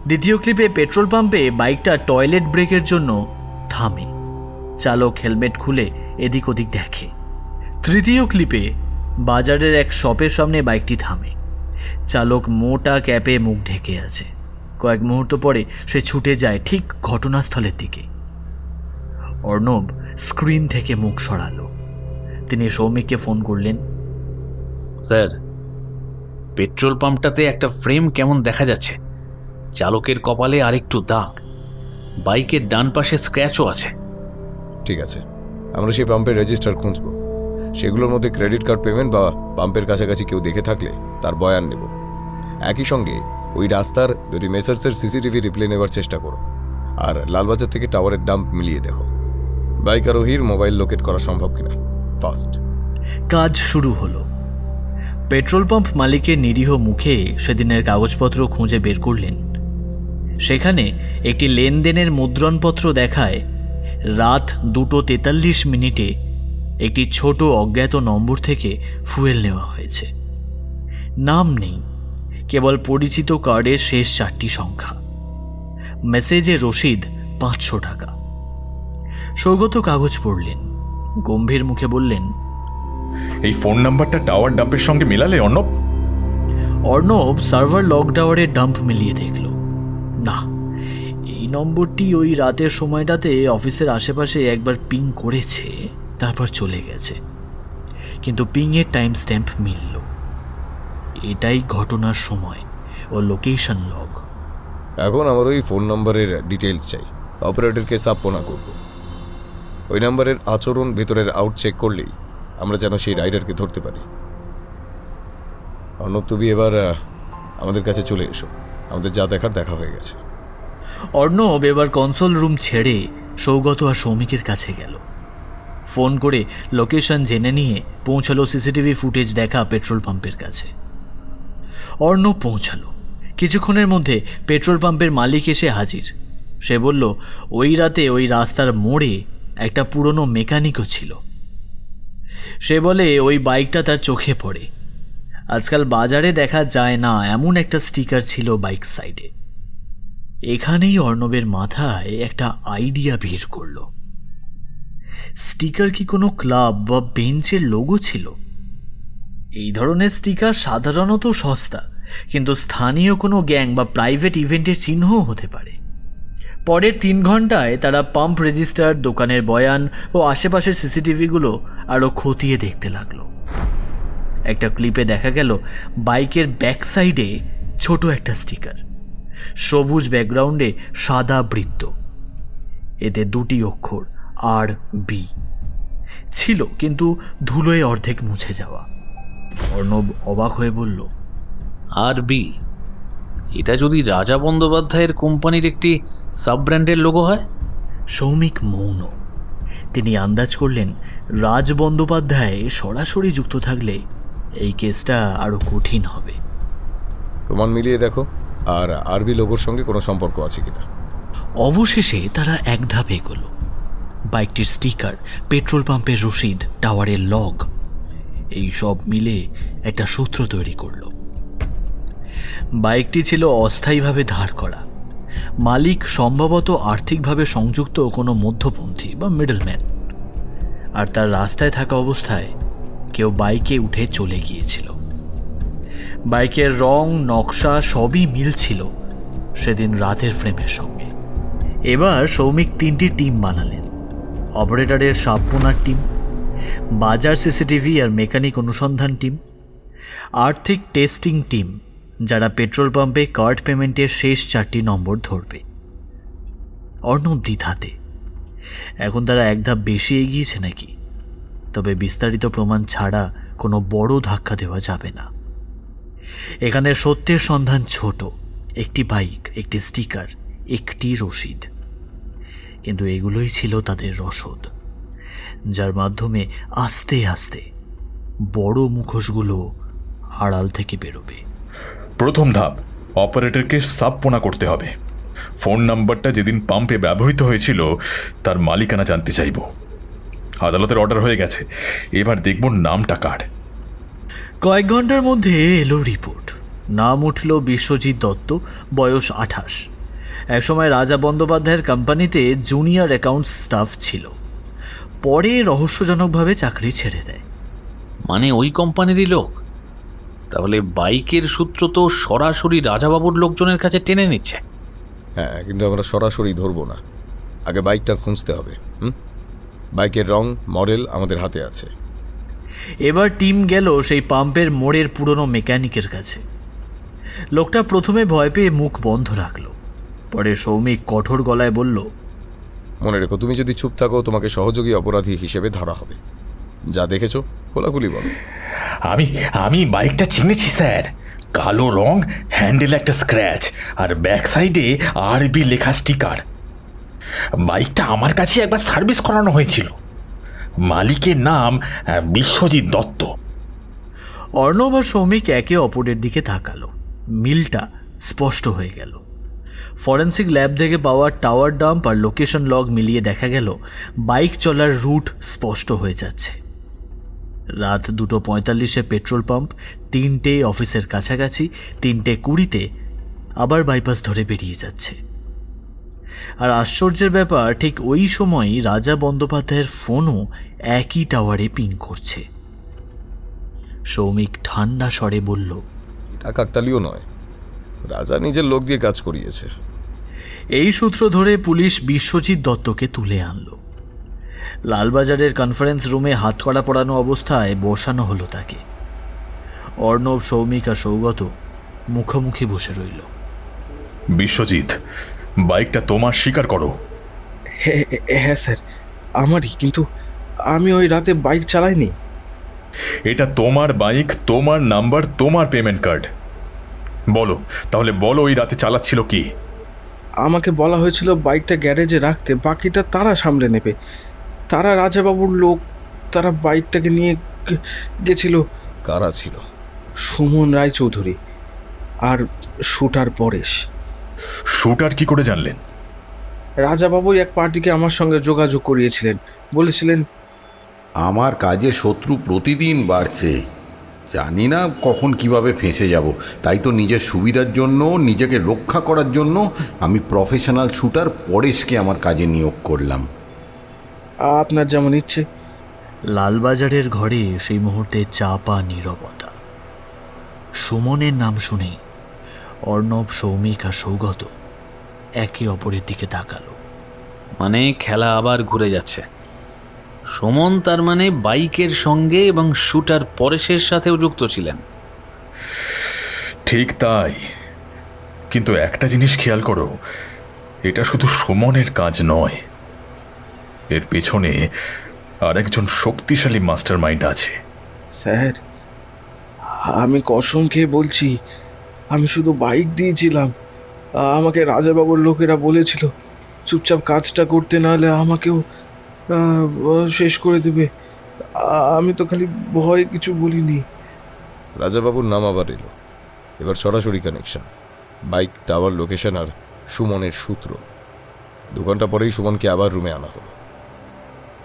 C: দ্বিতীয় ক্লিপে পেট্রোল পাম্পে বাইকটা টয়লেট ব্রেকের জন্য থামে, চালক হেলমেট খুলে এদিক ওদিক দেখে। তৃতীয় ক্লিপে বাজারের এক শপের সামনে বাইকটি থামে, চালক মোটা ক্যাপে মুখ ঢেকে আছে। কয়েক মুহূর্ত পরে সে ছুটে যায় ঠিক ঘটনাস্থলের দিকে। অর্ণব স্ক্রিন থেকে মুখ সরালো। তিনি সৌমিককে ফোন করলেন।
F: স্যার, পেট্রোল পাম্পটাতে একটা ফ্রেম কেমন দেখা যাচ্ছে, চালকের কপালে আরেকটু দাগ, বাইকের ডান পাশে স্ক্র্যাচও আছে।
K: ঠিক আছে, আমরা সেই পাম্পের রেজিস্টার খুঁজব। সেগুলোর মধ্যে ক্রেডিট কার্ড পেমেন্ট বা পাম্পের কাছাকাছি কেউ দেখে থাকলে তার বয়ান নেব। একই সঙ্গে ওই রাস্তার দুটি মেসার্সের সিসিটিভি রিপ্লে নেবার চেষ্টা করো, আর লালবাজার থেকে টাওয়ারের ডাম্প মিলিয়ে দেখো বাইক আরোহীর মোবাইল লোকেট করা সম্ভব কিনা। ফার্স্ট
C: কাজ শুরু হলো। পেট্রোল পাম্প মালিকের নিরীহ মুখে সেদিনের কাগজপত্র খুঁজে বের করলেন। সেখানে একটি লেনদেনের মুদ্রণপত্র দেখায় রাত 2:43 একটি ছোট অজ্ঞাত নম্বর থেকে ফুয়েল নেওয়া হয়েছে। নাম নেই, কেবল পরিচিত কার্ডের শেষ 4টি সংখ্যা। মেসেজে রসিদ 500 টাকা। সৌগত কাগজ পড়লেন, গম্ভীর মুখে বললেন,
M: এই ফোন নাম্বারটা টাওয়ার ডাম্পের সঙ্গে মেলালে অর্ণব?
C: অর্ণব সার্ভার লক টাওয়ারের ডাম্প মিলিয়ে দেখল। না, এই নম্বরটি ওই রাতের সময়টাতে অফিসের আশেপাশে একবার পিং করেছে, তারপর চলে গেছে। কিন্তু পিংয়ের টাইম স্ট্যাম্প মিলল। এটাই ঘটনার সময় ও লোকেশন লগ।
K: এখন আমার ওই ফোন নম্বরের ডিটেলস চাই। অপারেটরকে সাপোনা করব। ওই নাম্বারের আচরণ ভেতরের আউট চেক করলেই আমরা যেন সেই রাইডারকে ধরতে পারি। অর্ণব, তুমি এবার আমাদের কাছে চলে এসো, আমাদের যা দেখার দেখা হয়ে গেছে।
C: অর্ণব এবার কনসোল রুম ছেড়ে সৌগত আর সৌমিকের কাছে গেল। ফোন করে লোকেশন জেনে নিয়ে পৌঁছালো সিসিটিভি ফুটেজ দেখা পেট্রোল পাম্পের কাছে। অর্ণব পৌঁছালো। কিছুক্ষণের মধ্যে পেট্রোল পাম্পের মালিক এসে হাজির। সে বলল ওই রাতে ওই রাস্তার মোড়ে একটা পুরনো মেকানিকও ছিল। সে বলে ওই বাইকটা তার চোখে পড়ে। আজকাল বাজারে দেখা যায় না এমন একটা স্টিকার ছিল বাইক সাইডে। এখানেই অর্ণবের মাথায় একটা আইডিয়া ভিড় করলো। স্টিকার কি কোনো ক্লাব বা বেঞ্চের লোগো ছিল? এই ধরনের স্টিকার সাধারণত সস্তা, কিন্তু স্থানীয় কোনো গ্যাং বা প্রাইভেট ইভেন্টের চিহ্নও হতে পারে। পরের 3 ঘন্টায় তারা পাম্প রেজিস্টার, দোকানের বয়ান ও আশেপাশের সিসিটিভিগুলো আরও খতিয়ে দেখতে লাগলো। একটা ক্লিপে দেখা গেল বাইকের ব্যাক সাইডে ছোট একটা স্টিকার, সবুজ ব্যাকগ্রাউন্ডে সাদা বৃত্ত, এতে 2টি অক্ষর RB ছিল, কিন্তু ধুলোয় অর্ধেক মুছে যাওয়া। অর্ণব অবাক হয়ে বলল,
F: RB? এটা যদি রাজা বন্দ্যোপাধ্যায়ের কোম্পানির একটি সাব ব্র্যান্ডের লোগো হয়?
C: সৌমিক মৌন। তিনি আন্দাজ করলেন রাজ বন্দ্যোপাধ্যায় সরাসরি যুক্ত থাকলে এই কেসটা আরও কঠিন হবে।
K: প্রমাণ মিলিয়ে দেখো আর RB লোগোর সঙ্গে কোনো সম্পর্ক আছে কিনা।
C: অবশেষে তারা এক ধাপ এগোল। বাইকটির স্টিকার, পেট্রোল পাম্পের রসিদ, টাওয়ারের লগ, এই সব মিলে একটা সূত্র তৈরি করল। বাইকটি ছিল অস্থায়ীভাবে ধার করা। মালিক সম্ভবত আর্থিকভাবে সংযুক্ত কোনো মধ্যপন্থী বা মিডলম্যান, আর তার রাস্তায় থাকা অবস্থায় কেউ বাইকে উঠে চলে গিয়েছিল। বাইকের রং, নকশা সবই মিলছিল সেদিন রাতের ফ্রেমের সঙ্গে। এবার সৌমিক 3টি টিম বানালেন। অপারেটরের সাপোনার টিম, বাজার সিসিটিভি আর মেকানিক অনুসন্ধান টিম, আর্থিক টেস্টিং টিম যারা পেট্রোল পাম্পে কার্ড পেমেন্টের শেষ 4টি নম্বর ধরবে। অর্ণব দ্বিধাতে, এখন তারা এক ধাপ বেশি এগিয়েছে নাকি? তবে বিস্তারিত প্রমাণ ছাড়া কোনো বড় ধাক্কা দেওয়া যাবে না। এখানে সত্যের সন্ধান ছোট, একটি বাইক, একটি স্টিকার, একটি রসিদ, কিন্তু এগুলোই ছিল তাদের রসদ, যার মাধ্যমে আস্তে আস্তে বড় মুখোশগুলো আড়াল থেকে বেরোবে।
M: প্রথম ধাপ, অপারেটরকে সাবপোনা করতে হবে। ফোন নাম্বারটা যেদিন পাম্পে ব্যবহৃত হয়েছিল তার মালিকানা জানতে চাইব। আদালতের অর্ডার হয়ে গেছে, এবার দেখব নামটা কার।
C: কয়েক ঘন্টার মধ্যে এলো রিপোর্ট। নাম উঠল বিশ্বজিৎ দত্ত, বয়স 28। একসময় রাজা বন্দ্যোপাধ্যায়ের কোম্পানিতে জুনিয়র অ্যাকাউন্টস স্টাফ ছিল, পরে রহস্যজনকভাবে চাকরি ছেড়ে দেয়।
F: মানে ওই কোম্পানিরই লোক? তাহলে বাইকের সূত্র তো সরাসরি রাজাবাবুর লোকজনের কাছে টেনে নিচ্ছে।
K: হ্যাঁ, কিন্তু আমরা সরাসরি ধরবো না, আগে বাইকটা খুঁজতে হবে। বাইকের রং, মডেল আমাদের হাতে আছে।
C: এবার টিম গেল সেই পাম্পের মোড়ের পুরনো মেকানিকের কাছে। লোকটা প্রথমে ভয় পেয়ে মুখ বন্ধ রাখলো, পরে সৌমিক কঠোর গলায় বলল,
K: মনে রেখো, তুমি যদি চুপ থাকো তোমাকে সহযোগী অপরাধী হিসেবে ধরা হবে। যা দেখেছো খোলাখুলি বলো।
M: আমি বাইকটা চিনেছি স্যার। কালো রং, হ্যান্ডেল একটা স্ক্র্যাচ, আর ব্যাক সাইডে আরবি লেখা স্টিকার। বাইকটা আমার কাছে একবার সার্ভিস করানো হয়েছিল। মালিকের নাম বিশ্বজিৎ দত্ত।
C: অর্ণব আর সৌমিক একে অপরের দিকে তাকালো। মিলটা স্পষ্ট হয়ে গেল। ফরেন্সিক ল্যাব থেকে পাওয়া টাওয়ার ডাম্প আর লোকেশন লগ মিলিয়ে দেখা গেল বাইক চলার রুট স্পষ্ট হয়ে যাচ্ছে। রাত 2:45 পেট্রোল পাম্প, 3টে অফিসের কাছাকাছি, 3:20 আবার বাইপাস ধরে বেরিয়ে যাচ্ছে। আর আশ্চর্যের ব্যাপার, ঠিক ওই সময়ই রাজা বন্দ্যোপাধ্যায়ের ফোনও একই টাওয়ারে পিং করছে। সৌমিক ঠান্ডা স্বরে বলল,
K: এটা কাকতালীয় নয়, রাজা নিজের লোক দিয়ে কাজ করিয়েছে।
C: এই সূত্র ধরে পুলিশ বিশ্বজিৎ দত্তকে তুলে আনলো। লালবাজারের কনফারেন্স রুমে হাতকড়া পরানো অবস্থায় বসানো হলো তাকে। অর্ণব, সৌমিক আর সৌগত মুখোমুখি বসে রইল।
M: বিশ্বজিৎ, বাইকটা তোমার, স্বীকার করো।
O: হ্যাঁ স্যার, আমারই, কিন্তু আমি ওই রাতে বাইক চালাইনি।
M: এটা তোমার বাইক, তোমার নাম্বার, তোমার পেমেন্ট কার্ড। বলো তাহলে, বলো ওই রাতে চালাচ্ছিল কি?
O: আমাকে বলা হয়েছিল বাইকটা গ্যারেজে রাখতে, বাকিটা তারা সামলে নেবে। তারা রাজাবাবুর লোক, তারা বাইকটাকে নিয়ে গেছিল।
K: কারা ছিল?
O: সুমন রায়চৌধুরী আর শুটার পরেশ।
M: শুটার কি করে জানলেন?
O: রাজাবাবুই এক পার্টিকে আমার সঙ্গে যোগাযোগ করিয়েছিলেন, বলেছিলেন
A: আমার কাজে শত্রু প্রতিদিন বাড়ছে, জানি না কখন কিভাবে ফেঁসে যাব, তাই তো নিজের সুবিধার জন্য, নিজেকে রক্ষা করার জন্য আমি প্রফেশনাল শুটার পরেশকে আমার কাজে নিয়োগ করলাম।
O: আপনার যেমন ইচ্ছে।
C: লালবাজারের ঘরে সেই মুহূর্তে চাপা নীরবতা। সুমনের নাম শুনেই অর্ণব, সৌমিক আর সৌগত একে অপরের দিকে তাকালো।
F: মানে খেলা আবার ঘুরে যাচ্ছে। সুমন তার মানে বাইকের সঙ্গে এবং শুটার পরেশের সাথেও যুক্ত ছিলেন।
M: ঠিক তাই, কিন্তু একটা জিনিস খেয়াল করো, এটা শুধু সুমনের কাজ নয়, এর পেছনে আরেকজন শক্তিশালী মাস্টার মাইন্ড আছে।
O: স্যার, আমি কসম খেয়ে বলছি, আমি শুধু বাইক দিয়েছিলাম। আমাকে রাজাবাবুর লোকেরা বলেছিল চুপচাপ কাজটা করতে, না হলে আমাকেও শেষ করে দেবে। আমি তো খালি ভয় কিছু বলিনি।
K: রাজাবাবুর নাম আবার এলো। এবার সরাসরি কানেকশন, বাইক, টাওয়ার, লোকেশন আর সুমনের সূত্র। 2 ঘন্টা পরেই সুমনকে আবার রুমে আনা হলো।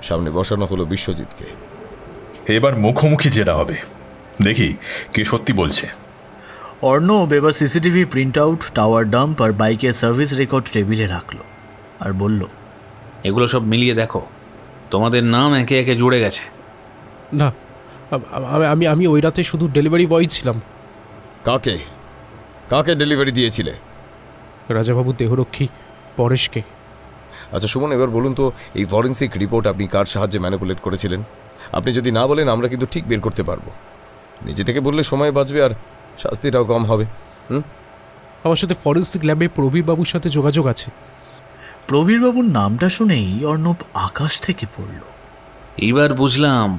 K: সামনে বসানো হলো বিশ্বজিৎকে।
M: এবার মুখোমুখি জেরা হবে, দেখি কে সত্যি বলছে।
C: অর্ণব এবার CCTV print out, tower dump আর বাইকের সার্ভিস রেকর্ড টেবিলে রাখলো আর বলল,
F: এগুলো সব মিলিয়ে দেখো, তোমাদের নাম একে একে জুড়ে গেছে।
N: না, আমি আমি ওই রাতে শুধু ডেলিভারি বয় ছিলাম।
K: কাকে কাকে ডেলিভারি দিয়েছিলে?
N: রাজাবাবু দেহরক্ষী পরেশকে।
K: আচ্ছা সুমন, এবার বলুন তো, এই ফরেন্সিক রিপোর্ট আপনি কার সাহায্যে ম্যানিপুলেট করেছিলেন? আপনি যদি না বলেন আমরা কিন্তু ঠিক বের করতে পারবো। নিজে থেকে বললে সময় বাঁচবে আর শাস্তিটাও কম হবে।
N: আমার সাথে ফরেন্সিক ল্যাবে প্রবীরবাবুর সাথে যোগাযোগ আছে।
C: প্রবীরবাবুর নামটা শুনেই অর্ণব আকাশ থেকে পড়ল।
F: এইবার বুঝলাম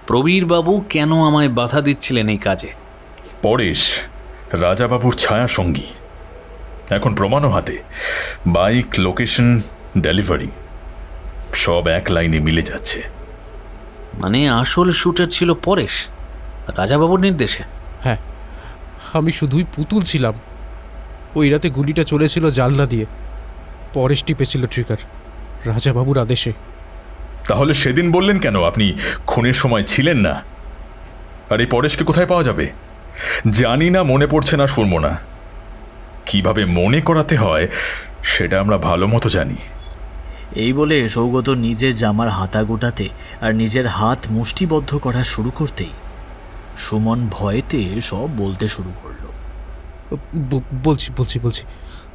F: প্রবীরবাবু কেন আমায় বাধা দিচ্ছিলেন এই কাজে।
M: পরেশ রাজাবাবুর ছায়া সঙ্গী। এখন প্রমাণও হাতে, বাইক, লোকেশন, ডেলিভারি সব এক লাইনে মিলে যাচ্ছে।
F: মানে আসল শুটার ছিল পরেশ, রাজাবাবুর নির্দেশে।
N: হ্যাঁ, আমি শুধুই পুতুল ছিলাম। ওই রাতে গুলিটা চলেছিল জানলা দিয়ে, পরেশ টিপেছিল ট্রিগার রাজাবাবুর আদেশে।
M: তাহলে সেদিন বললেন কেন আপনি খুনের সময় ছিলেন না? আর এই পরেশকে কোথায় পাওয়া যাবে? জানি না, মনে পড়ছে না, শুনবো না। কিভাবে মনে করাতে হয় সেটা আমরা ভালো মতো জানি।
C: এই বলে সৌগত নিজের জামার হাতা গোটাতে আর নিজের হাত মুষ্টিবদ্ধ করা শুরু করতেই সুমন ভয়েতে সব বলতে শুরু করলো।
N: বলছি বলছি বলছি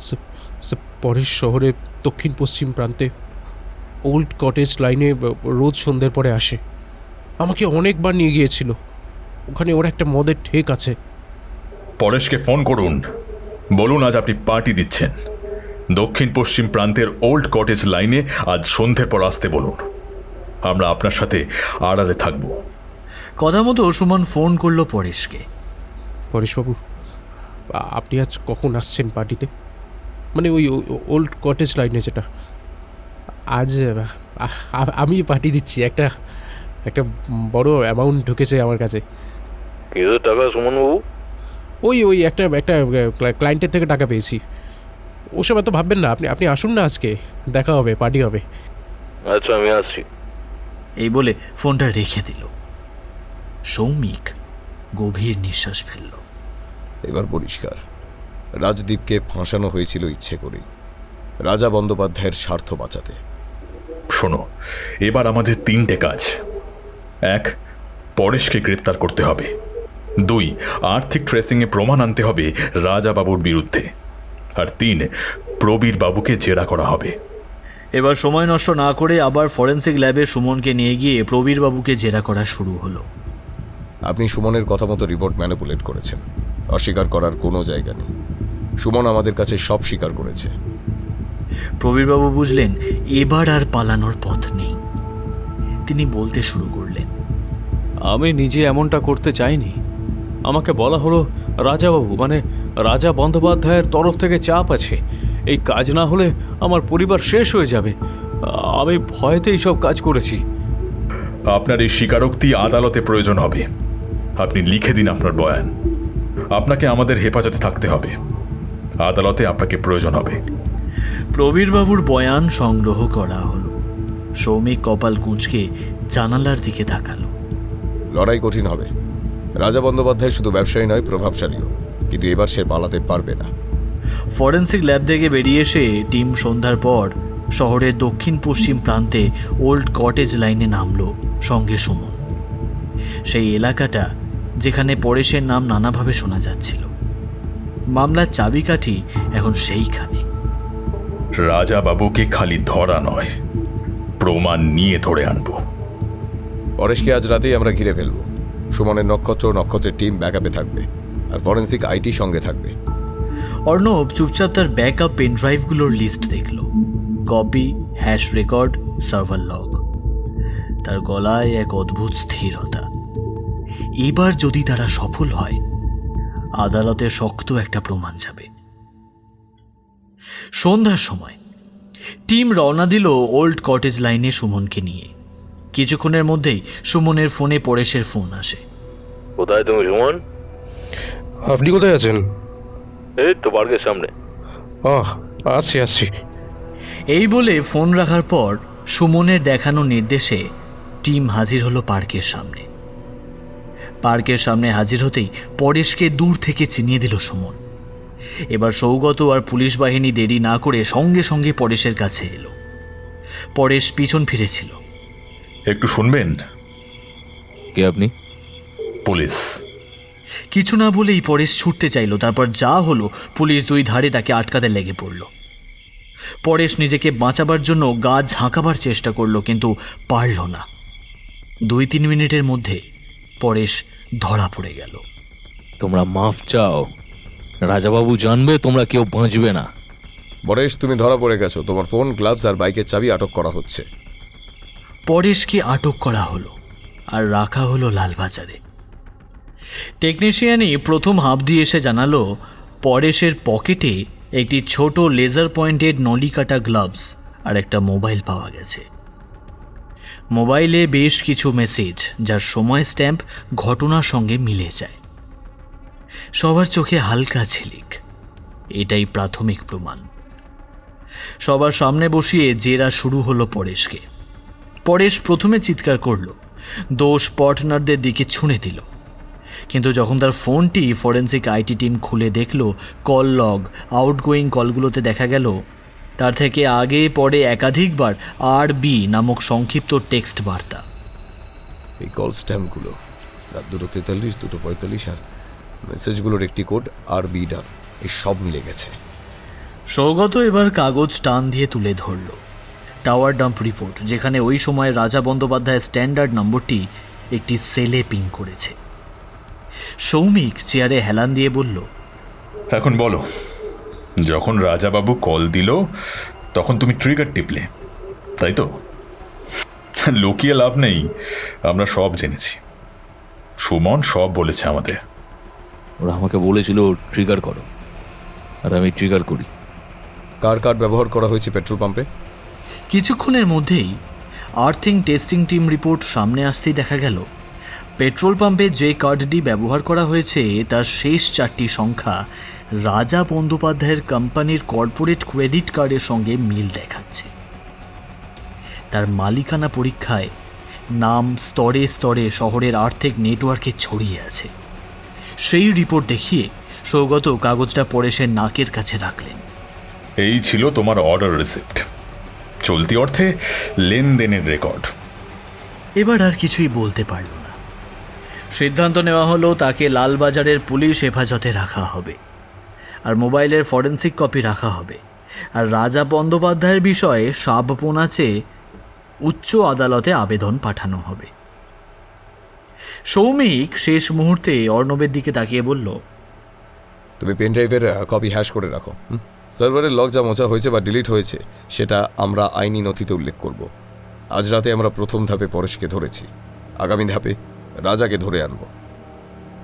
N: স্যার, পরেশ শহরে দক্ষিণ পশ্চিম প্রান্তে ওল্ড কটেজ লাইনে রোজ সন্ধ্যের পরে আসে। আমাকে অনেকবার নিয়ে গিয়েছিল। ওখানে ওর একটা মদের ঠেক আছে।
M: পরেশকে ফোন করুন, বলুন আজ আপনি পার্টি দিচ্ছেন। দক্ষিণ পশ্চিম প্রান্তের ওল্ড কটেজ লাইনে আজ সন্ধ্যের পর আসতে বলুন। আমরা আপনার সাথে আড়ালে থাকব।
C: কথা মতো সুমন ফোন করলো পরেশকে।
N: পরেশবাবু, আপনি আজ কখন আসছেন পার্টিতে? মানে ওই ওল্ড কটেজ লাইনে যেটা। আজ আমি পার্টি দিচ্ছি। একটা বড় অ্যামাউন্ট ঢুকেছে আমার কাছে।
E: কিছু টাকা সুমনবাবু?
N: ওই একটা ক্লায়েন্টের থেকে টাকা পেয়েছি। ওসব এত ভাববেন না। আপনি আসুন না, আজকে দেখা হবে, পার্টি হবে।
E: আচ্ছা, আমি আসছি।
C: এই বলে ফোনটা রেখে দিল। সৌমিক গভীর নিঃশ্বাস ফেলল।
K: এবার পরিষ্কার, রাজদীপকে ফাঁসানো হয়েছিল ইচ্ছে করেই, রাজা বন্দ্যোপাধ্যায়ের স্বার্থ বাঁচাতে।
M: শোনো, এবার আমাদের 3টে কাজ। 1, পরেশকে গ্রেপ্তার করতে হবে। 2, আর্থিক ট্রেসিংয়ে প্রমাণ আনতে হবে রাজাবাবুর বিরুদ্ধে। আর 3, প্রবীর বাবুকে জেরা করা হবে।
C: এবার সময় নষ্ট না করে আবার ফরেন্সিক ল্যাবে সুমনকে নিয়ে গিয়ে প্রবীর বাবুকে জেরা করা শুরু হলো।
K: আপনি সুমনের কথা মতো রিপোর্ট ম্যানিপুলেট করেছেন, অস্বীকার করার কোনো জায়গা নেই। সুমন আমাদের কাছে সব স্বীকার করেছে।
C: প্রবীরবাবু বুঝলেন এবার আর পালানোর পথ নেই। তিনি বলতে শুরু করলেন,
E: আমি নিজে এমনটা করতে চাইনি। আমাকে বলা হলো রাজাবাবু মানে রাজা বন্দ্যোপাধ্যায়ের তরফ থেকে চাপ আছে, এই কাজ না হলে আমার পরিবার শেষ হয়ে যাবে। আমি ভয়তে এইসব কাজ করেছি।
M: আপনার এই স্বীকারোক্তি আদালতে প্রয়োজন হবে। আপনি লিখে দিন আপনার বয়ান। আপনাকে আমাদের হেফাজতে থাকতে হবে। আদালতে আপনাকে প্রয়োজন হবে।
C: প্রবীরবাবুর বয়ান সংগ্রহ করা হলো। সৌমিক কপাল কুঁচকে জানালার দিকে তাকালো।
K: লড়াই কঠিন হবে। রাজা বন্দ্যোপাধ্যায় শুধু ব্যবসায়ী নয়, প্রভাবশালীও, কিন্তু এবার সে পালাতে পারবে না।
C: ফরেন্সিক ল্যাব থেকে বেরিয়ে এসে টিম সন্ধ্যার পর শহরের দক্ষিণ পশ্চিম প্রান্তে ওল্ড কটেজ লাইনে নামলো, সঙ্গে সুমন। সেই এলাকাটা যেখানে পরেশের নাম নানাভাবে শোনা যাচ্ছিল। মামলার চাবিকাঠি এখন সেইখানে।
M: রাজাবাবুকে খালি ধরা নয়, প্রমাণ নিয়ে ধরে আনবো।
K: পরেশকে আজ রাতেই আমরা ঘিরে ফেলব। সুমনের নক্ষত্রের টিম ব্যাকআপে থাকবে, আর ফরেন্সিক আইটি সঙ্গে থাকবে।
C: অর্ণব চুপচাপ তার ব্যাকআপ পেন ড্রাইভগুলোর লিস্ট দেখল। Copy, hash record, server log. তার গলায় এক অদ্ভুত স্থিরতা। এবার যদি তারা সফল হয়, আদালতে শক্ত একটা প্রমাণ যাবে। সন্ধ্যার সময় টিম রওনা দিল ওল্ড কটেজ লাইনে সুমনকে নিয়ে। কিছুক্ষণের মধ্যেই সুমনের ফোনে পরেশের ফোন আসে।
E: কোথায় তুমি সুমন?
N: আপনি কোথায় আছেন?
E: এই তো পার্কের সামনে।
N: আসছি।
C: এই বলে ফোন রাখার পর সুমনের দেখানো নির্দেশে টিম হাজির হলো পার্কের সামনে। পার্কের সামনে হাজির হতেই পরেশকে দূর থেকে চিনিয়ে দিল সুমন। এবার সৌগত আর পুলিশ বাহিনী দেরি না করে সঙ্গে সঙ্গে পরেশের কাছে এলো। পরেশ পিছন ফিরেছিল।
M: একটু শুনবেন?
E: কে আপনি?
M: পুলিশ।
C: কিছু না বলেই পরেশ ছুটতে চাইল। তারপর যা হলো, পুলিশ দুই ধারে তাকে আটকাতে লেগে পড়ল। পরেশ নিজেকে বাঁচাবার জন্য গা ঝাঁকাবার চেষ্টা করলো, কিন্তু পারল না। 2-3 মিনিটের মধ্যে পরেশ ধরা পড়ে গেল।
E: তোমরা মাফ চাও, রাজাবাবু জানবে তোমরা কেউ বাঁচবে না।
K: পরেশ, তুমি ধরা পড়ে গেছো। তোমার ফোন, গ্লাভস আর বাইকের চাবি আটক করা হচ্ছে।
C: পরেশকে আটক করা হলো আর রাখা হলো লালবাজারে। টেকনিশিয়ানই প্রথম হাঁপ দিয়ে এসে জানালো, পরেশের পকেটে একটি ছোট লেজার পয়েন্টেড নলি কাটা গ্লাভস আর একটা মোবাইল পাওয়া গেছে। মোবাইলে বেশ কিছু মেসেজ, যার সময় স্ট্যাম্প ঘটনার সঙ্গে মিলে যায়। সবার চোখে হালকা ঝিলিক। এটাই প্রাথমিক প্রমাণ। সবার সামনে বসিয়ে জেরা শুরু হলো পরেশকে। পরেশ প্রথমে চিৎকার করলো, দোষ পার্টনারদের দিকে ছুঁড়ে দিল। কিন্তু যখন তার ফোনটি ফরেন্সিক আইটি টিম খুলে দেখল, কল লগ, আউটগোয়িং কলগুলোতে দেখা গেল তার থেকে আগে পরে একাধিকবার RB নামক সংক্ষিপ্ত টেক্সট বার্তা।
K: এই কল স্ট্যাম্পগুলো রাত 2:43, 2:45 আর মেসেজগুলোর একটি কোড RB ডান, এই সব মিলে গেছে।
C: সৌগত এবার কাগজ টান দিয়ে তুলে ধরল টাওয়ার ডাম্প রিপোর্ট, যেখানে ওই সময় রাজা বন্দ্যোপাধ্যায়ের স্ট্যান্ডার্ড নম্বরটি একটি সেলে পিং করেছে। সৌমিক চেয়ারে হেলান দিয়ে বলল,
M: এখন বলো, যখন রাজাবাবু কল দিল তখন তুমি ট্রিগার টিপলে, তাই তো? লুকিয়ে লাভ নেই, আমরা সব জেনেছি। সুমন সব বলেছে আমাদের।
E: ওরা আমাকে বলেছিল ট্রিগার করো, আর আমি ট্রিগার করি।
K: কার কার্ড ব্যবহার করা হয়েছে পেট্রোল পাম্পে?
C: কিছুক্ষণের মধ্যেই আর্থিং টেস্টিং টিম রিপোর্ট সামনে আসতেই দেখা গেল পেট্রোল পাম্পে যে কার্ডটি ব্যবহার করা হয়েছে তার শেষ 4টি সংখ্যা রাজা বন্দ্যোপাধ্যায়ের কোম্পানির কর্পোরেট ক্রেডিট কার্ডের সঙ্গে মিল দেখাচ্ছে। তার মালিকানা পরীক্ষায় নাম স্তরে স্তরে শহরের আর্থিক নেটওয়ার্কে ছড়িয়ে আছে। সেই রিপোর্ট দেখিয়ে সৌগত কাগজটা পরেশের নাকের কাছে রাখলেন।
M: এই ছিল তোমার অর্ডার রিসিপ্ট, চলতি অর্থে লেনদেনের রেকর্ড।
C: এবার আর কিছুই বলতে পারল না। সিদ্ধান্ত নেওয়া হলো তাকে লালবাজারের পুলিশ হেফাজতে রাখা হবে, আর মোবাইলের ফরেন্সিক কপি রাখা হবে, আর রাজা বন্দ্যোপাধ্যায়ের বিষয়ে সাবপোনা চেয়ে উচ্চ আদালতে আবেদন পাঠানো হবে। সৌমিক শেষ মুহূর্তে অর্ণবের দিকে তাকিয়ে বলল,
K: তুমি পেন ড্রাইভের কপি হ্যাশ করে রাখো। সার্ভারের লক যা মোছা হয়েছে বা ডিলিট হয়েছে সেটা আমরা আইনি নথিতে উল্লেখ করব। আজ রাতে আমরা প্রথম ধাপে পরেশকে ধরেছি, আগামী ধাপে রাজাকে ধরে আনব।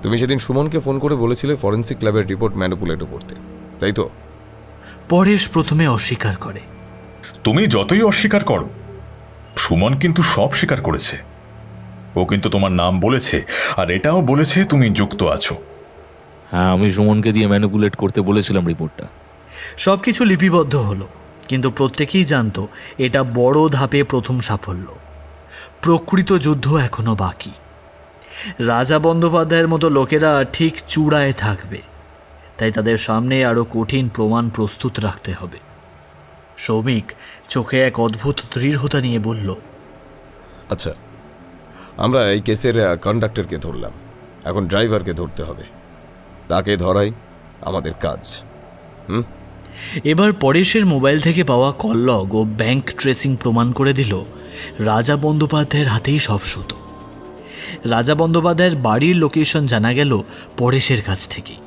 K: তুমি সেদিন সুমনকে ফোন করে বলেছিলে ফরেন্সিক ল্যাবের রিপোর্ট ম্যানিপুলেটও করতে, তাই তো?
C: পরেশ প্রথমে অস্বীকার করে।
M: তুমি যতই অস্বীকার করো, সুমন কিন্তু সব স্বীকার করেছে। ও কিন্তু তোমার নাম বলেছে, আর এটাও বলেছে তুমি যুক্ত আছো।
E: হ্যাঁ, আমি সুমনকে দিয়ে ম্যানিপুলেট করতে বলেছিলাম রিপোর্টটা।
C: সব কিছু লিপিবদ্ধ হলো, কিন্তু প্রত্যেকেই জানত এটা বড় ধাপে প্রথম সাফল্য। প্রকৃত যুদ্ধ এখনো বাকি। রাজা বন্দ্যোপাধ্যায়ের মতো লোকেরা ঠিক চূড়ায় থাকবে, তাই তাদের সামনে আরও কঠিন প্রমাণ প্রস্তুত রাখতে হবে। সৌমিক চোখে এক অদ্ভুত দৃঢ়তা নিয়ে বলল,
K: আচ্ছা, আমরা এই কেসের কন্ডাক্টরকে ধরলাম, এখন ড্রাইভারকে ধরতে হবে। তাকে ধরাই আমাদের কাজ।
C: এবার পরেশের মোবাইল থেকে পাওয়া কল লগ ও ব্যাংক ট্রেসিং প্রমাণ করে দিল রাজা বন্দ্যোপাধ্যায়ের হাতেই সব সুতো। রাজা বন্দ্যোপাধ্যায়ের বাড়ির লোকেশন জানা গেল পরেশের কাছ থেকেই।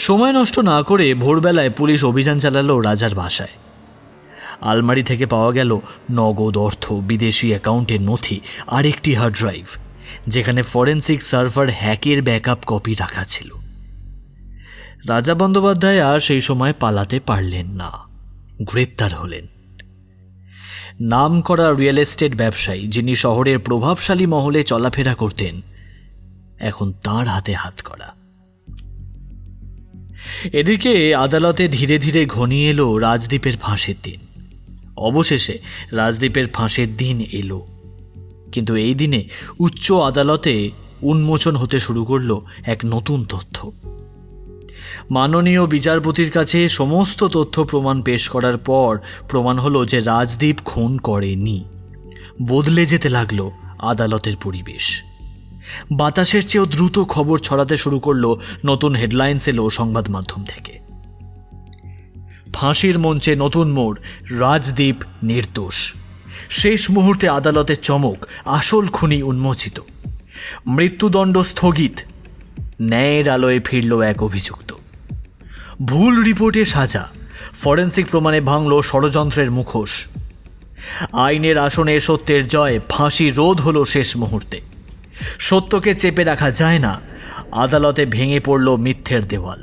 C: সময় নষ্ট না করে ভোরবেলায় পুলিশ অভিযান চালালো রাজার বাসায়। আলমারি থেকে পাওয়া গেল নগদ অর্থ, বিদেশি অ্যাকাউন্টের নথি আর একটি হার্ড ড্রাইভ, যেখানে ফরেন্সিক সার্ভার হ্যাকের ব্যাকআপ কপি রাখা ছিল। রাজা বন্দ্যোপাধ্যায় আর সেই সময় পালাতে পারলেন না, গ্রেপ্তার হলেন। নাম করা রিয়েল এস্টেট ব্যবসায়ী, যিনি শহরের প্রভাবশালী মহলে চলাফেরা করতেন, এখন তার হাতে হাত করা। এদিকে আদালতে ধীরে ধীরে ঘনিয়ে এলো রাজদীপের ফাঁসির দিন। অবশেষে রাজদীপের ফাঁসির দিন এলো, কিন্তু এই দিনে উচ্চ আদালতে উন্মোচন হতে শুরু করলো এক নতুন তথ্য। মাননীয় বিচারপতির কাছে সমস্ত তথ্য প্রমাণ পেশ করার পর প্রমাণ হলো যে রাজদীপ খুন করেনি। বদলে যেতে লাগলো আদালতের পরিবেশ। বাতাসের চেয়েও দ্রুত খবর ছড়াতে শুরু করলো, নতুন হেডলাইন্স এলো সংবাদ মাধ্যম থেকে। ফাঁসির মঞ্চে নতুন মোড়, রাজদীপ নির্দোষ। শেষ মুহূর্তে আদালতের চমক, আসল খুনি উন্মোচিত। মৃত্যুদণ্ড স্থগিত। ন্যায়ের আলোয় ফিরল এক অভিযুক্ত। ভুল রিপোর্টে সাজা, ফরেন্সিক প্রমাণে ভাঙল ষড়যন্ত্রের মুখোশ। আইনের আসনে সত্যের জয়, ফাঁসি রোধ হলো শেষ মুহূর্তে। সত্যকে চেপে রাখা যায় না, আদালতে ভেঙে পড়ল মিথ্যের দেওয়াল।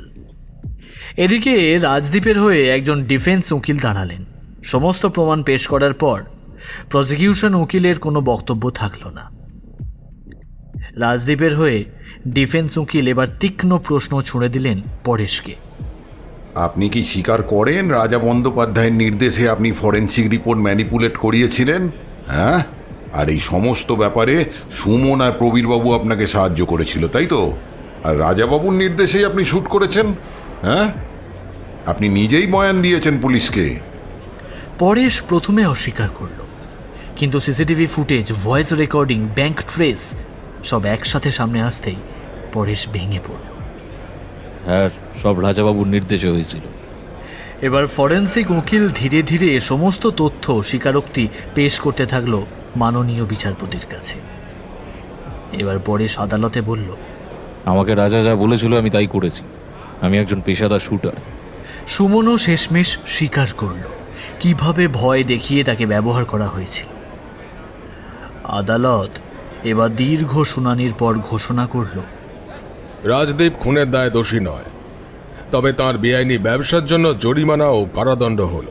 C: এদিকে রাজদীপের হয়ে একজন ডিফেন্স উকিল দাঁড়ালেন। সমস্ত প্রমাণ পেশ করার পর প্রসিকিউশন উকিলের কোনো বক্তব্য থাকল না। রাজদীপের হয়ে ডিফেন্স উকিল এবার তীক্ষ্ণ প্রশ্ন ছুঁড়ে দিলেন পরেশকে।
P: আপনি কি স্বীকার করেন রাজা বন্দ্যোপাধ্যায়ের নির্দেশে আপনি ফরেনসিক রিপোর্ট ম্যানিপুলেট করিয়েছিলেন? হ্যাঁ, আর এই সমস্ত ব্যাপারে সুমন আর প্রবীরবাবু আপনাকে সাহায্য করেছিল, তাই তো? আর রাজাবাবুর নির্দেশেই আপনি শ্যুট করেছেন? হ্যাঁ, আপনি নিজেই বয়ান দিয়েছেন পুলিশকে।
C: পরেশ প্রথমে অস্বীকার করল, কিন্তু CCTV footage, voice recording, bank trace সব একসাথে সামনে আসতেই পরেশ ভেঙে পড়ল।
Q: হ্যাঁ, সব রাজাবাবুর নির্দেশে হয়েছিল।
C: এবার ফরেন্সিক উকিল ধীরে ধীরে সমস্ত তথ্য স্বীকারোক্তি পেশ করতে থাকলো মাননীয় বিচারপতির কাছে। এবার পরেশ আদালতে বলল,
Q: আমাকে রাজা যা বলেছিল আমি তাই করেছি। আমি একজন পেশাদার শুটার।
C: সুমনও শেষমেশ স্বীকার করল কিভাবে ভয় দেখিয়ে তাকে ব্যবহার করা হয়েছিল। আদালত এবার দীর্ঘ শুনানির পর ঘোষণা করল,
D: রাজদীপ খুনের দায়ে দোষী নয়, তবে তার বেআইনি ব্যবসার জন্য জরিমানা ও কারাদণ্ড হল।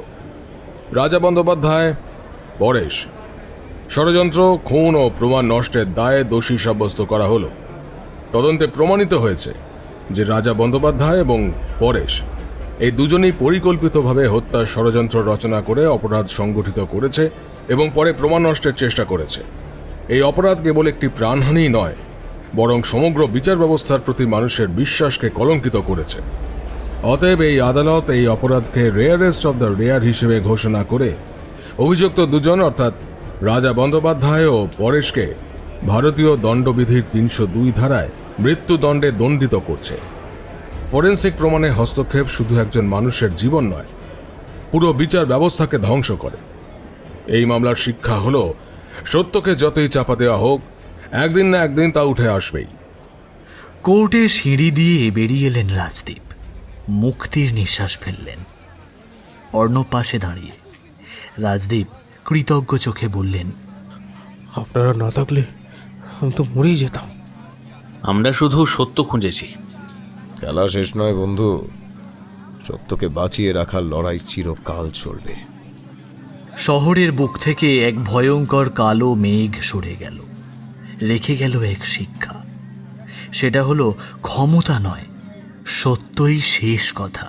D: রাজা বন্দ্যোপাধ্যায়, পরেশ ষড়যন্ত্র, খুন ও প্রমাণ নষ্টের দায়ে দোষী সাব্যস্ত করা হলো। তদন্তে প্রমাণিত হয়েছে যে রাজা বন্দ্যোপাধ্যায় এবং পরেশ এই দুজনেই পরিকল্পিতভাবে হত্যার ষড়যন্ত্র রচনা করে অপরাধ সংগঠিত করেছে এবং পরে প্রমাণ নষ্টের চেষ্টা করেছে। এই অপরাধ কেবল একটি প্রাণহানিই নয়, বরং সমগ্র বিচার ব্যবস্থার প্রতি মানুষের বিশ্বাসকে কলঙ্কিত করেছে। অতএব এই আদালত এই অপরাধকে রেয়ারেস্ট অব দ্য রেয়ার হিসেবে ঘোষণা করে অভিযুক্ত দুজন অর্থাৎ রাজা বন্দ্যোপাধ্যায় ও পরেশকে ভারতীয় দণ্ডবিধির ৩০২ ধারায় মৃত্যুদণ্ডে দণ্ডিত করছে। ফরেনসিক প্রমাণে হস্তক্ষেপ শুধু একজন মানুষের জীবন নয়, পুরো বিচার ব্যবস্থাকে ধ্বংস করে। এই মামলার শিক্ষা হলো, সত্যকে যতই চাপা দেওয়া হোক, একদিন না একদিন তা উঠে আসবেই।
C: কোর্টে সিঁড়ি দিয়ে বেরিয়ে এলেন রাজদীপ। মুক্তির নিঃশ্বাস ফেললেন। অর্ণব পাশে দাঁড়িয়ে। রাজদীপ কৃতজ্ঞ চোখে বললেন,
N: আপনারা না থাকলে আমি তো মরেই যেতাম।
F: আমরা শুধু সত্য খুঁজেছি।
K: খেলা শেষ নয় বন্ধু, সত্যকে বাঁচিয়ে রাখার লড়াই চিরকাল চলবে।
C: শহরের বুক থেকে এক ভয়ঙ্কর কালো মেঘ সরে গেল, রেখে গেল এক শিক্ষা। সেটা হলো, ক্ষমতা নয়, সত্যই শেষ কথা।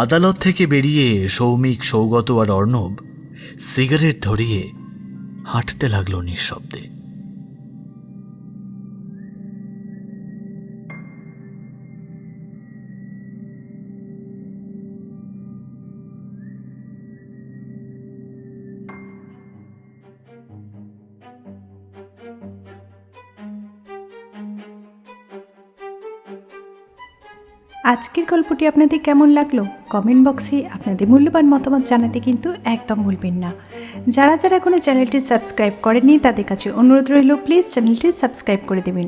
C: আদালত থেকে বেরিয়ে সৌমিক, সৌগত আর অর্ণব সিগারেট ধরিয়ে হাঁটতে লাগলো নিঃশব্দে।
B: আজকের গল্পটি আপনাদের কেমন লাগলো কমেন্ট বক্সে আপনাদের মূল্যবান মতামত জানাতে কিন্তু একদম ভুলবেন না। যারা যারা এখনো চ্যানেলটি সাবস্ক্রাইব করেননি তাদের কাছে অনুরোধ রইল, প্লিজ চ্যানেলটি সাবস্ক্রাইব করে দেবেন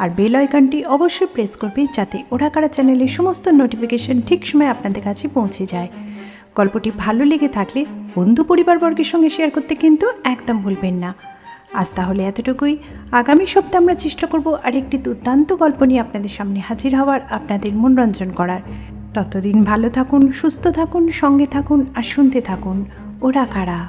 B: আর বেল আইকনটি অবশ্যই প্রেস করবেন যাতে ওরা কারা চ্যানেলের সমস্ত নোটিফিকেশন ঠিক সময় আপনাদের কাছে পৌঁছে যায়। গল্পটি ভালো লেগে থাকলে বন্ধু পরিবারবর্গের সঙ্গে শেয়ার করতে কিন্তু একদম ভুলবেন না। আজ তাহলে এতটুকুই। আগামী সপ্তাহে আমরা চেষ্টা করব আরেকটি দুর্দান্ত গল্প নিয়ে আপনাদের সামনে হাজির হওয়ার, আপনাদের মনোরঞ্জন করার। ততদিন ভালো থাকুন, সুস্থ থাকুন, সঙ্গে থাকুন আর শুনতে থাকুন ওরা কারা।